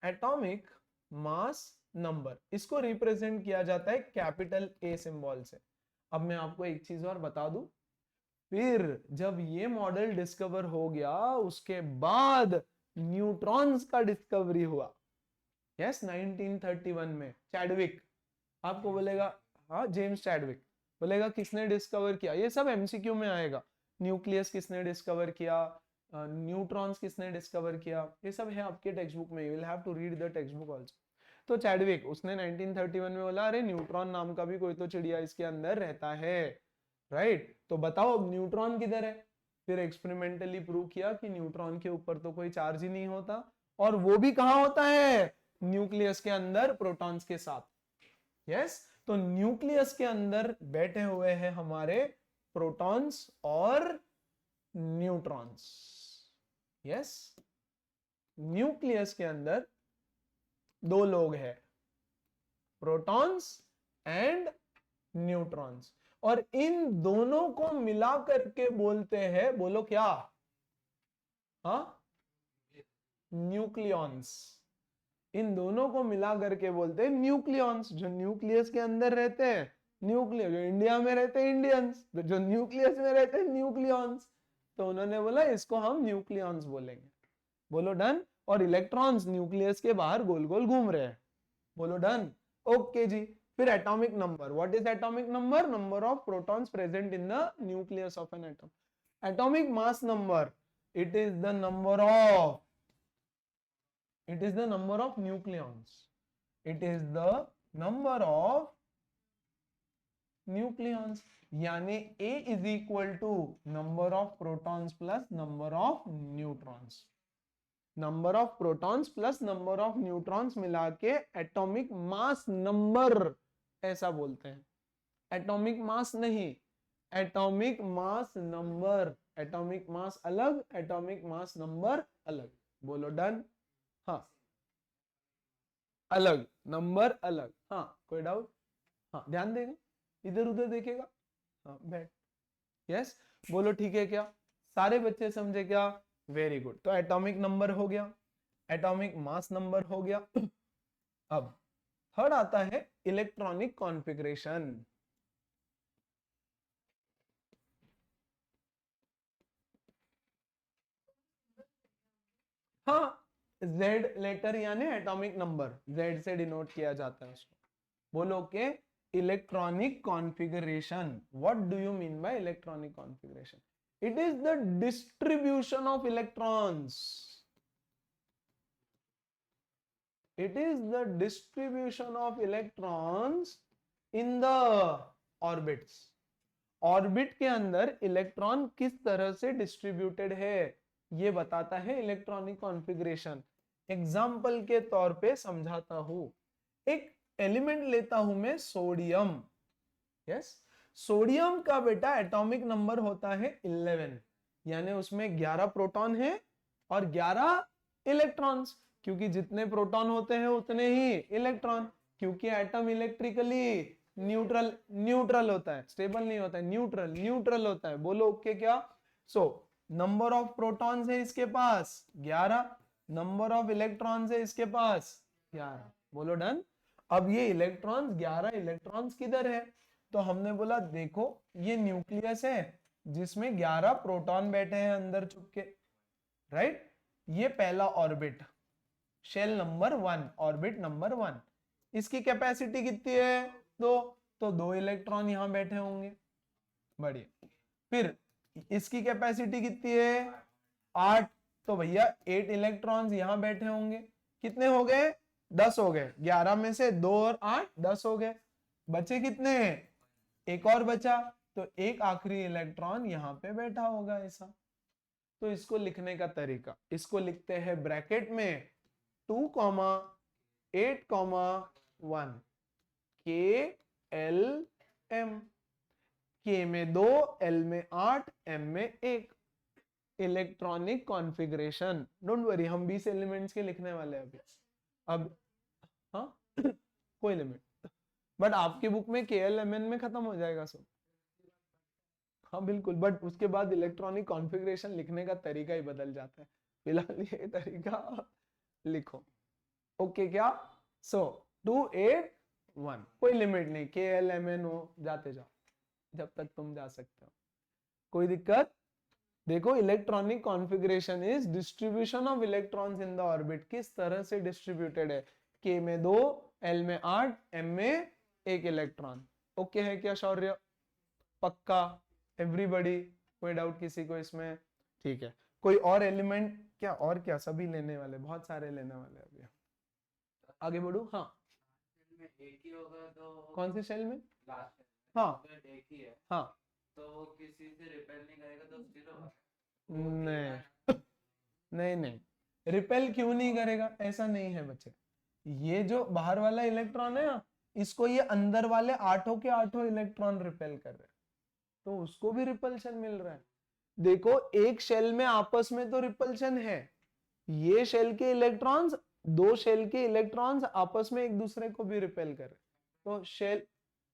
atomic mass number, इसको रिप्रेजेंट किया जाता है कैपिटल ए सिंबल से। अब मैं आपको एक चीज और बता दूं, फिर जब ये मॉडल डिस्कवर हो गया उसके बाद न्यूट्रॉन्स का डिस्कवरी हुआ। यस, 1931 में चैडविक, आपको बोलेगा हाँ जेम्स चैडविक, बोलेगा किसने डिस्कवर किया, ये सब एमसीक्यू में आएगा। न्यूक्लियस किसने डिस्कवर किया, न्यूट्रॉन्स किसने डिस्कवर किया, ये सब है आपके टेक्स्ट बुक में, you will have to read the textbook also. तो चैडविक उसने 1931 में बोला अरे न्यूट्रॉन नाम का भी कोई तो चिड़िया इसके अंदर रहता है, राइट? तो बताओ अब न्यूट्रॉन किधर है? फिर एक्सपेरिमेंटली प्रूव किया कि न्यूट्रॉन के ऊपर तो कोई चार्ज ही नहीं होता, और वो भी कहां होता है, न्यूक्लियस के अंदर प्रोटॉन्स के साथ। यस, तो न्यूक्लियस के अंदर बैठे हुए हैं हमारे प्रोटॉन्स और न्यूट्रॉन्स। यस, न्यूक्लियस के अंदर दो लोग हैं, प्रोटॉन्स एंड न्यूट्रॉन्स, और इन दोनों को मिला करके बोलते हैं, बोलो क्या, हाँ, न्यूक्लियॉन्स। इन दोनों को मिला करके बोलते हैं न्यूक्लियॉन्स। जो न्यूक्लियस के अंदर रहते हैं न्यूक्लियस, जो इंडिया में रहते हैं इंडियंस, जो न्यूक्लियस में रहते हैं न्यूक्लियॉन्स। तो उन्होंने बोला इसको हम न्यूक्लियॉन्स बोलेंगे, बोलो डन। और इलेक्ट्रॉन्स न्यूक्लियस के बाहर गोल गोल घूम रहे हैं, बोलो डन, ओके जी। फिर atomic number, what is atomic number? Number of protons present in the nucleus of an atom. Atomic mass number, it is the number of, it is the number of nucleons, it is the number of nucleons, यानी A is equal to number of protons plus number of neutrons। Number of protons plus number of neutrons मिला के atomic mass number ऐसा बोलते हैं। Atomic mass नहीं, atomic mass number. Atomic मास अलग, atomic mass number अलग, बोलो डन। हाँ, अलग, नंबर अलग, हाँ, कोई डाउट? हाँ, ध्यान देगा, इधर उधर देखेगा, हाँ बैठ। यस, बोलो ठीक है क्या, सारे बच्चे समझे क्या? Very good. तो एटॉमिक नंबर हो गया, एटॉमिक मास नंबर हो गया। अब थर्ड आता है इलेक्ट्रॉनिक कॉन्फ़िगरेशन। हाँ, Z लेटर यानी एटॉमिक नंबर, Z से डिनोट किया जाता है उसको। बोलो के electronic configuration, what do you mean by electronic configuration? It is the distribution of electrons, it is the distribution of electrons in the orbits। Orbit के अंदर इलेक्ट्रॉन किस तरह से डिस्ट्रीब्यूटेड है ये बताता है इलेक्ट्रॉनिक कॉन्फ़िगरेशन। एग्जाम्पल के तौर पे समझाता हूं, एक एलिमेंट लेता हूं मैं सोडियम। यस, सोडियम का बेटा एटॉमिक नंबर होता है 11, यानी उसमें 11 प्रोटॉन है और 11 इलेक्ट्रॉन्स, क्योंकि जितने प्रोटॉन होते हैं उतने ही इलेक्ट्रॉन, क्योंकि एटम इलेक्ट्रिकली न्यूट्रल होता है, स्टेबल नहीं होता है, न्यूट्रल होता है। बोलो ओके क्या? सो नंबर ऑफ प्रोटॉन्स है इसके पास 11, नंबर ऑफ इलेक्ट्रॉन्स है इसके पास 11, बोलो डन। अब ये इलेक्ट्रॉन्स 11 इलेक्ट्रॉन्स किधर है? तो हमने बोला देखो ये न्यूक्लियस है जिसमें 11 प्रोटॉन बैठे हैं अंदर चुपके, राइट? ये पहला orbit, shell number 1, orbit number 1, इसकी कैपेसिटी कितनी है? 2, तो 2 इलेक्ट्रॉन यहां बैठे होंगे, बढ़िया। फिर इसकी कैपेसिटी कितनी है? 8, तो भैया 8 इलेक्ट्रॉन्स यहां बैठे होंगे। कितने हो गए? 10 हो गए, 11 में से 2 और 8 10 हो गए। बचे कितने? एक और बचा, तो एक आखिरी इलेक्ट्रॉन यहाँ पे बैठा होगा ऐसा। तो इसको लिखने का तरीका, इसको लिखते हैं ब्रैकेट में 2,8,1 KLM। K में 2, L में 8, M में 1। इलेक्ट्रॉनिक कॉन्फ़िगरेशन, डोंट वरी, हम 20 एलिमेंट्स के लिखने वाले हैं अभी। अब हाँ कोई लिमिट, बट आपकी बुक में KLMN में खत्म हो जाएगा सब। हाँ बिल्कुल, बट उसके बाद इलेक्ट्रॉनिक कॉन्फ़िगरेशन लिखने का तरीका ही बदल जाता है। फिलहाल ये तरीका लिखो, ओके क्या? सो 2,8,1, कोई लिमिट नहीं, KLMN हो, जाते जाओ जब तक तुम जा सकते हो, कोई दिक्कत? देखो, electronic configuration is distribution of electrons in the orbit, किस तरह से डिस्ट्रीब्यूटेड है। K में 2, L में 8, M में 1 इलेक्ट्रॉन। ओके है क्या शौर्य? पक्का? एवरीबॉडी? कोई डाउट किसी को इसमें? ठीक है, कोई और एलिमेंट क्या? और क्या, सभी लेने वाले, बहुत सारे लेने वाले अभी। आगे बढ़ू? हाँ, में एक ही होगा तो कौन से शेल में? लास्ट हाँ अगर एक ही है हाँ, तो वो किसी से रिपेल नहीं करेगा तो जीरो होगा। नहीं नहीं नहीं, रिपेल क्यों नहीं करेगा? ऐसा नहीं है बच्चे, ये जो बाहर वाला इलेक्ट्रॉन है ना, इसको ये अंदर वाले 8 के 8 इलेक्ट्रॉन रिपेल कर रहे हैं, तो उसको भी रिपल्शन मिल रहा है। देखो, एक शेल में आपस में तो रिपल्शन है, ये शेल के इलेक्ट्रॉन्स, 2 शेल के इलेक्ट्रॉन्स आपस में एक दूसरे को भी रिपेल कर रहे, तो शेल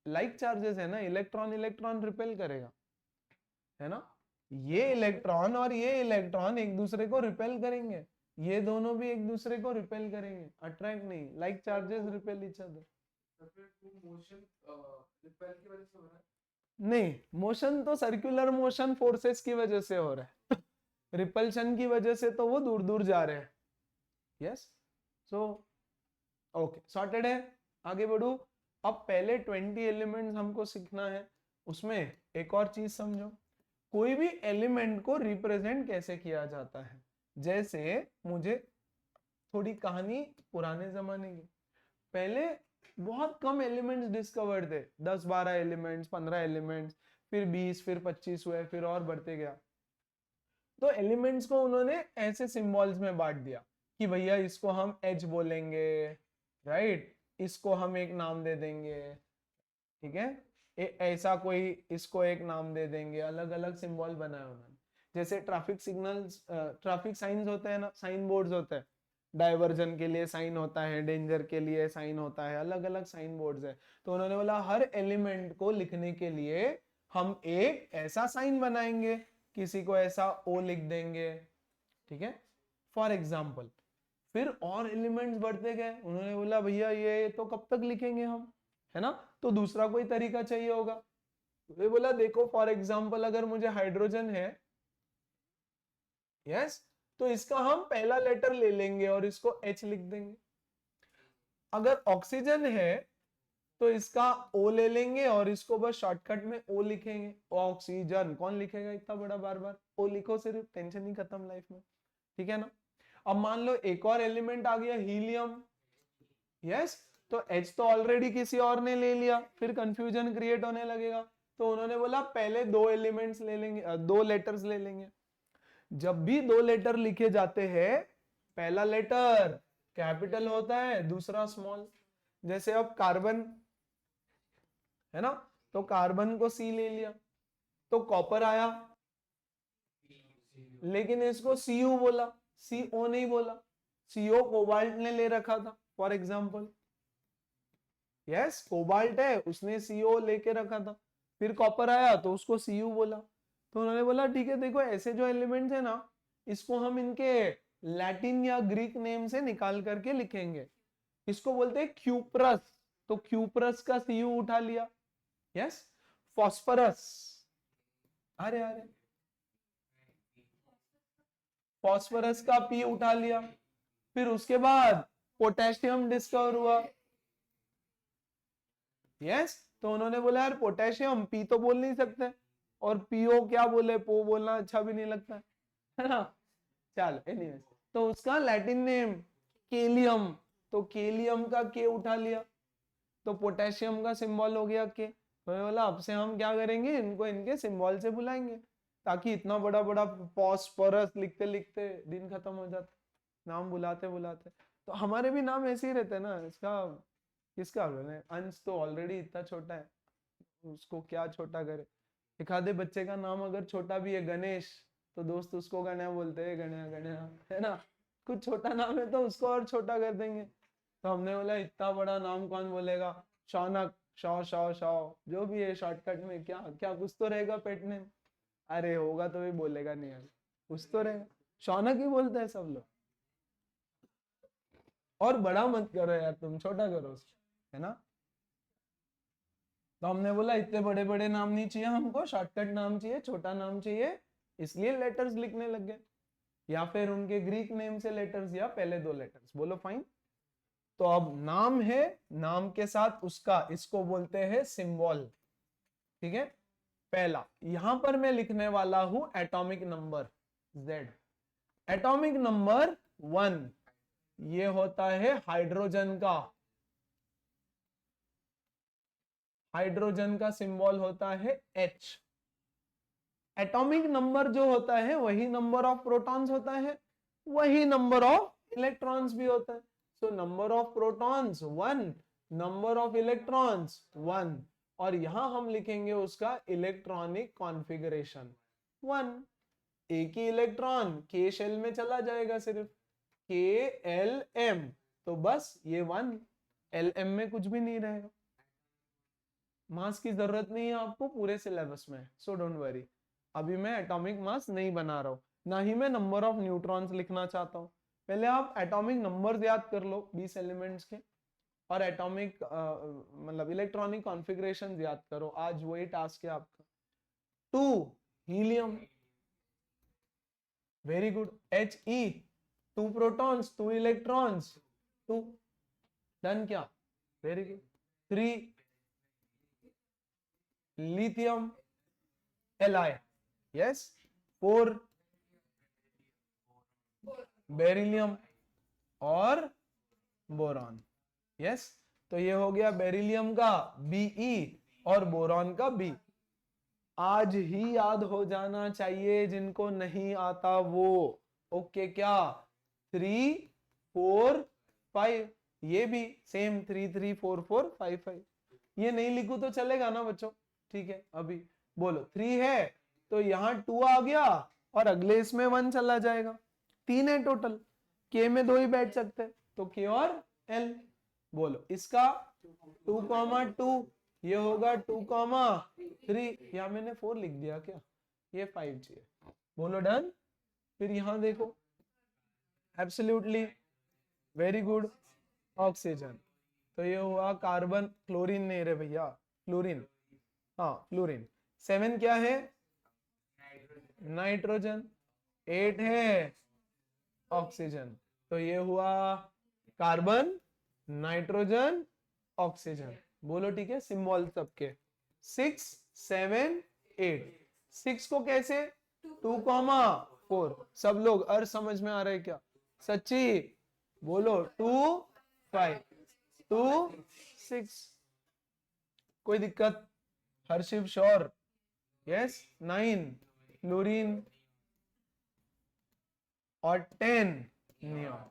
लाइक चार्जेस है ना, इलेक्ट्रॉन इलेक्ट्रॉन रिपेल करेगा, है ना। ये इलेक्ट्रॉन और ये इलेक्ट्रॉन एक दूसरे को रिपेल करेंगे, ये दोनों भी एक दूसरे को रिपेल करेंगे, अट्रैक्ट नहीं, like charges repel each other. Motion repel की वजह से हो रहा है? नहीं, मोशन तो सर्कुलर मोशन फोर्सेस की वजह से हो रहा है, रिपल्शन की वजह से तो वो दूर दूर जा रहे हैं। यस, सो ओके, सॉर्टेड है। आगे बढ़ू। अब पहले 20 एलिमेंट्स हमको सीखना है, उसमें एक और चीज समझो, कोई भी एलिमेंट को रिप्रेजेंट कैसे किया जाता है। जैसे मुझे थोड़ी कहानी पुराने जमाने की, पहले बहुत कम एलिमेंट्स डिस्कवर्ड थे, 10-12 एलिमेंट्स, 15 एलिमेंट्स, फिर 20, फिर 25 हुए, फिर और बढ़ते गया। तो एलिमेंट्स को उन्होंने ऐसे सिंबल्स में बांट दिया कि भैया इसको हम H बोलेंगे, राइट, इसको हम एक नाम दे देंगे, ठीक है, ऐसा कोई इसको एक नाम दे देंगे, अलग अलग सिंबल बनाए उन्होंने। जैसे ट्रैफिक सिग्नल्स, ट्रैफिक साइंस होते हैं ना, साइन बोर्ड्स होते हैं, डाइवर्जन के लिए साइन होता है, डेंजर के लिए साइन होता है, अलग अलग साइन बोर्ड्स है। तो उन्होंने बोला हर एलिमेंट को लिखने के लिए हम एक ऐसा साइन बनाएंगे, किसी को ऐसा O लिख देंगे, ठीक है, फॉर एग्जाम्पल। फिर और एलिमेंट्स बढ़ते गए, उन्होंने बोला भैया ये तो कब तक लिखेंगे हम, है ना, तो दूसरा कोई तरीका चाहिए होगा। तो बोला देखो, फॉर एग्जाम्पल अगर मुझे हाइड्रोजन है, यस, तो इसका हम पहला लेटर ले लेंगे और इसको H लिख देंगे। अगर ऑक्सीजन है तो इसका O ले लेंगे और इसको बस शॉर्टकट में O लिखेंगे। ऑक्सीजन कौन लिखेगा इतना बड़ा, बार बार O लिखो, सिर्फ टेंशन ही खत्म लाइफ में, ठीक है ना। अब मान लो एक और एलिमेंट आ गया, हीलियम, यस, तो H तो ऑलरेडी किसी और ने ले लिया, फिर कंफ्यूजन क्रिएट होने लगेगा। तो उन्होंने बोला पहले 2 एलिमेंट्स ले लेंगे, 2 लेटर्स ले लेंगे। जब भी 2 लेटर लिखे जाते हैं, पहला लेटर कैपिटल होता है, दूसरा स्मॉल। जैसे अब कार्बन है ना, तो कार्बन को C ले लिया, तो कॉपर आया, लेकिन इसको Cu बोला, CO नहीं बोला, CO कोबाल्ट ने ले रखा था फॉर एग्जाम्पल, यस, कोबाल्ट है, उसने CO लेके रखा था, फिर कॉपर आया तो उसको Cu बोला। तो उन्होंने बोला ठीक है, देखो ऐसे जो एलिमेंट्स है ना, इसको हम इनके लैटिन या ग्रीक नेम से निकाल करके लिखेंगे। इसको बोलते हैं क्यूप्रस, तो क्यूप्रस का Cu उठा लिया, यस। फॉस्फरस, अरे अरे, फॉस्फरस का P उठा लिया। फिर उसके बाद पोटेशियम डिस्कवर हुआ, यस, तो उन्होंने बोला यार पोटेशियम, P तो बोल नहीं सकते, और PO क्या बोले, पो बोलना अच्छा भी नहीं लगता है ना। चल एनीवेज, तो उसका लैटिन नेम केलियम, तो केलियम का K उठा लिया, तो पोटेशियम का सिंबल हो गया K। तो मैं बोला अब से हम क्या करेंगे, इनको इनके सिंबल से बुलाएंगे, ताकि इतना बड़ा बड़ा फॉस्फोरस लिखते लिखते दिन खत्म हो जाता, नाम बुलाते बुलाते। तो हमारे भी नाम ऐसे ही रहते हैं ना, इसका किसका अंश तो ऑलरेडी इतना छोटा है, उसको क्या छोटा करे। एक आधे बच्चे का नाम अगर छोटा भी है, गणेश, तो दोस्त उसको गणा बोलते हैं, गणा गणा, है ना। कुछ छोटा नाम है तो उसको और छोटा कर देंगे। तो हमने बोला इतना बड़ा नाम कौन बोलेगा, शौनक, शौ शौ शौ, जो भी है शॉर्टकट में, क्या क्या कुछ तो रहेगा पेट नेम। अरे होगा तो भी बोलेगा नहीं यार, कुछ तो रहेगा, शौनक ही बोलते हैं सब लोग। और बड़ा मत करो यार तुम, छोटा करो उसको, है ना। तो हमने बोला इतने बड़े बड़े नाम नहीं चाहिए हमको, शॉर्टकट नाम चाहिए, छोटा नाम चाहिए, इसलिए लेटर्स लिखने लग गए, या फिर उनके ग्रीक नेम से लेटर्स, या पहले 2 लेटर्स। बोलो फाइन। तो अब नाम है, नाम के साथ उसका, इसको बोलते हैं सिंबल, ठीक है। पहला यहां पर मैं लिखने वाला हूं atomic number Z। Atomic number 1 ये होता है हाइड्रोजन का, हाइड्रोजन का सिंबल होता है H। एटॉमिक नंबर जो होता है वही नंबर ऑफ प्रोटॉन्स होता है, वही नंबर ऑफ इलेक्ट्रॉन्स भी होता है। So number of protons 1, number of electrons 1, और यहां हम लिखेंगे उसका इलेक्ट्रॉनिक कॉन्फ़िगरेशन 1। एक ही इलेक्ट्रॉन K शेल में चला जाएगा सिर्फ, KLM, तो बस ये 1, LM में कुछ भी नहीं रहेगा। मास की जरूरत नहीं है आपको पूरे सिलेबस में, सो डोंट वरी। अभी मैं एटॉमिक मास नहीं बना रहा हूं, ना ही मैं नंबर ऑफ न्यूट्रॉन्स लिखना चाहता हूं। पहले आप एटॉमिक नंबर्स याद कर लो 20 एलिमेंट्स के, और एटॉमिक मतलब इलेक्ट्रॉनिक कॉन्फ़िगरेशन याद करो, आज वही टास्क है आपका। 2 helium, very good. He, 2 protons 2 electrons 2, done क्या, very good. 3 lithium, Li, yes. 4 beryllium और बोरॉन, यस। तो ये हो गया बेरिलियम का Be और बोरॉन का B। आज ही याद हो जाना चाहिए, जिनको नहीं आता वो। ओके क्या, 3 4 5, ये भी सेम 3 3 4 4 5 5। ये नहीं लिखूं तो चलेगा ना बच्चों, ठीक है। अभी बोलो 3 है तो यहाँ 2 आ गया, और अगले इसमें 1 चला जाएगा। 3 है टोटल, K में 2 ही बैठ सकते हैं, तो K और L। बोलो इसका 2,2, ये होगा 2,3, या मैंने 4 लिख दिया क्या, ये 5 चाहिए। बोलो डन। फिर यहां देखो, एब्सोल्युटली वेरी गुड, ऑक्सीजन। तो ये हुआ कार्बन, क्लोरीन नहीं रे भैया, फ्लोरीन, हाँ फ्लोरीन। 7 क्या है, नाइट्रोजन। 8 है ऑक्सीजन, तो ये हुआ कार्बन, नाइट्रोजन, ऑक्सीजन। बोलो ठीक है, सिंबल सबके 6 7 8। 6 को कैसे, 2,4। सब लोग अर्थ समझ में आ रहा है क्या, सच्ची बोलो, 2 5 2 6, कोई दिक्कत, हर्षिव श्योर, यस। 9 फ्लोरीन और 10 नियॉन,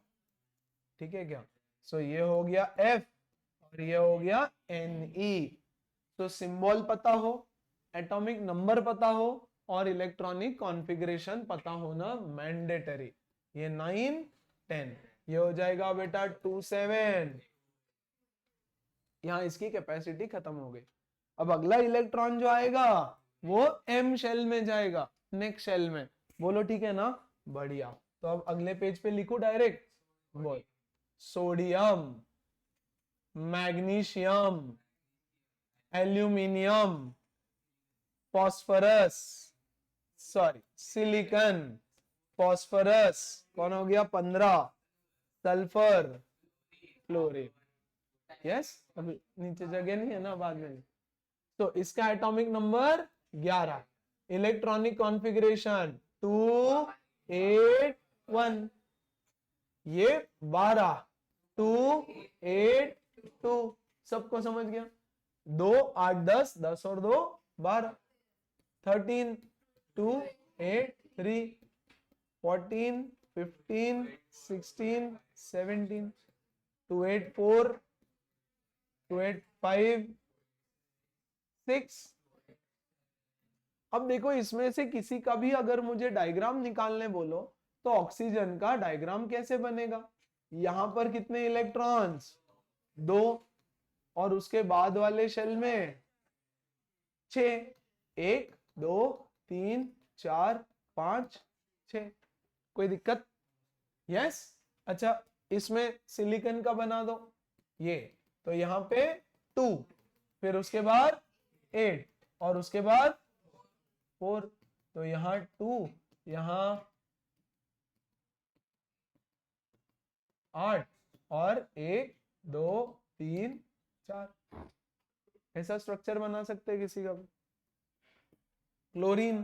ठीक है क्या। सो ये हो गया F और ये हो गया Ne। तो सिंबल पता हो, एटॉमिक नंबर पता हो, और इलेक्ट्रॉनिक कॉन्फ़िगरेशन पता होना मैंडेटरी। ये 9 10, ये हो जाएगा बेटा 2 7। यहाँ इसकी कैपेसिटी खत्म हो गई। अब अगला इलेक्ट्रॉन जो आएगा वो M शेल में जाएगा, नेक्स्ट शेल में। बोलो ठीक है ना, बढ़िया। तो अब अगले पेज पे लिखो डायरेक्ट, बोल sodium, magnesium, aluminium, phosphorus, sorry silicon, phosphorus कौन हो गया 15, सल्फर, फ्लोरीन, यस। अभी नीचे जगह नहीं है ना, बाद में। तो इसका एटॉमिक नंबर 11, इलेक्ट्रॉनिक कॉन्फ़िगरेशन 2 8 1, ये 12 2 8 2। सबको समझ गया। 2 8 10, 10 और 2 12, 13 2 8 3 14 15 16 17 2 8 4 2 8 5 6। अब देखो इसमें से किसी का भी अगर मुझे डायग्राम निकालने बोलो तो ऑक्सीजन का डायग्राम कैसे बनेगा? यहां पर कितने इलेक्ट्रॉन्स? 2, और उसके बाद वाले शेल में 6, 1 2 3 4 5 6। कोई दिक्कत? यस। अच्छा, इसमें सिलिकॉन का बना दो ये, तो यहाँ पे 2, फिर उसके बाद 8 और उसके बाद 4, तो यहाँ 2, यहाँ 8 और 1 2 3 4। ऐसा स्ट्रक्चर बना सकते हैं किसी का भी। क्लोरीन,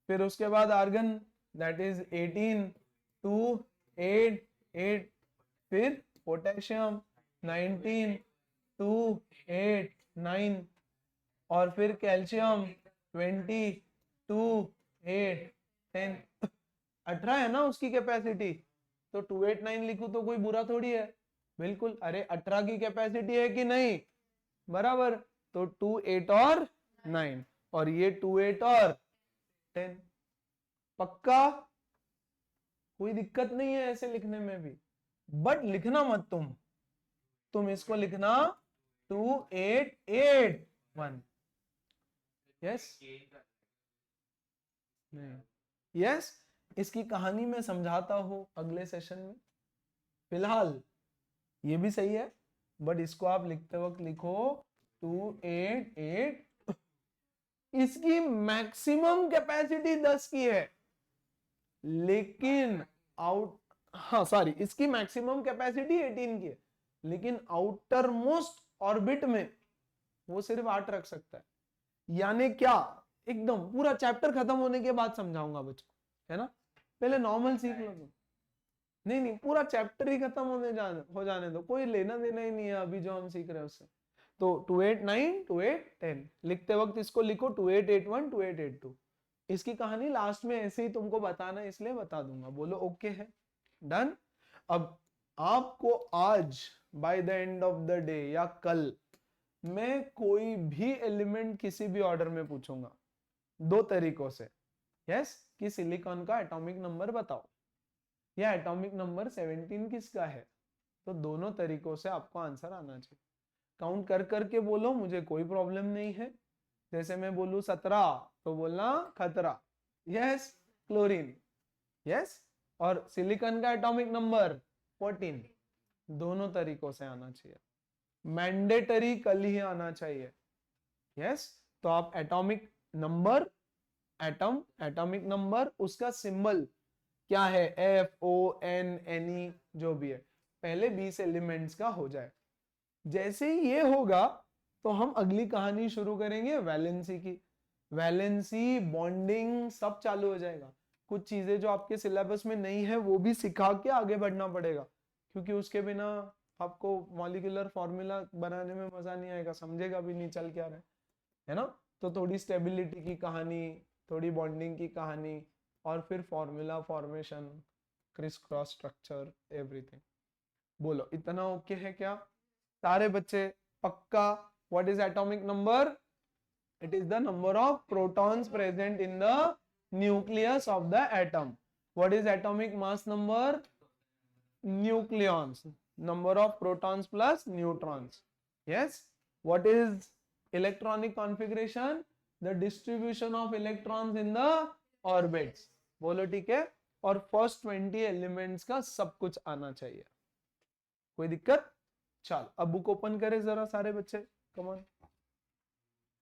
फिर उसके बाद आर्गन, दैट इज 18 2 8 8, फिर पोटेशियम 19 2 8 9, और फिर कैल्शियम 20 2 8 10। 18 है ना उसकी कैपेसिटी, तो 289 लिखूं तो कोई बुरा थोड़ी है। बिल्कुल, अरे 18 की कैपेसिटी है कि नहीं? बराबर, तो 2 8 और 9, और ये 2 8 और 10। पक्का? कोई दिक्कत नहीं है ऐसे लिखने में भी, बट लिखना मत तुम इसको लिखना 2 8 8 1। यस यस, इसकी कहानी मैं समझाता हूं अगले सेशन में। फिलहाल ये भी सही है, बट इसको आप लिखते वक्त लिखो 2 8 8। इसकी मैक्सिमम कैपेसिटी 10 की है, लेकिन इसकी मैक्सिमम कैपेसिटी 18 की है, लेकिन आउटर मोस्ट ऑर्बिट में वो सिर्फ 8 रख सकता है। यानी क्या? एकदम पूरा चैप्टर खत्म होने के बाद समझाऊंगा बच्चों, है ना? पहले नॉर्मल सीख लो तुम। नहीं, पूरा चैप्टर ही खत्म हो जाने दो, कोई लेना देना ही नहीं है अभी जो हम सीख रहे हैं उससे। तो 2 8 9 2 8 10 लिखते वक्त इसको लिखो 2 8 8 1 2 8 8 2। इसकी कहानी लास्ट में ऐसे ही तुमको बताना, इसलिए बता दूंगा। बोलो ओके है? डन। अब आपको आज by the end of the day या कल मैं कोई भी एलिमेंट किसी भी ऑर्डर में पूछूंगा 2 तरीकों से। यस, कि सिलिकॉन का एटॉमिक नंबर बताओ या एटॉमिक नंबर 17 किसका है, तो दोनों तरीकों से आपको आंसर आना चाहिए। काउंट कर करके बोलो, मुझे कोई प्रॉब्लम नहीं है। जैसे मैं बोलूं 17 तो बोलना खतरा। Yes, chlorine. यस, और सिलिकॉन का एटॉमिक नंबर 14। दोनों तरीकों से आना चाहिए, मैंडेटरी कल ही आना चाहिए। यस, तो आप एटॉमिक नंबर, एटॉमिक नंबर, उसका सिंबल क्या है, FON NE जो भी है, पहले 20 एलिमेंट्स का हो जाए। जैसे ही ये होगा तो हम अगली कहानी शुरू करेंगे वैलेंसी की। वैलेंसी, बॉन्डिंग सब चालू हो जाएगा। कुछ चीजें जो आपके सिलेबस में नहीं है वो भी सिखा के आगे बढ़ना पड़ेगा, क्योंकि उसके बिना आपको मॉलिक्यूलर फॉर्मूला बनाने में मजा नहीं आएगा, समझेगा भी नहीं चल क्या रहा है ना? तो थोड़ी स्टेबिलिटी की कहानी, थोड़ी बॉन्डिंग की कहानी, और फिर formula formation, criss cross structure, everything. बोलो इतना ओके है क्या सारे बच्चे? पक्का? What is atomic number? It is the number of protons present in the nucleus of the atom. What is atomic mass number? Nucleons, number of protons plus neutrons. Yes, what is electronic configuration? The distribution of electrons in the orbits. बोलो ठीक है? और first 20 elements का सब कुछ आना चाहिए। कोई दिक्कत? चल अब बुक ओपन करें जरा सारे बच्चे, कम ऑन।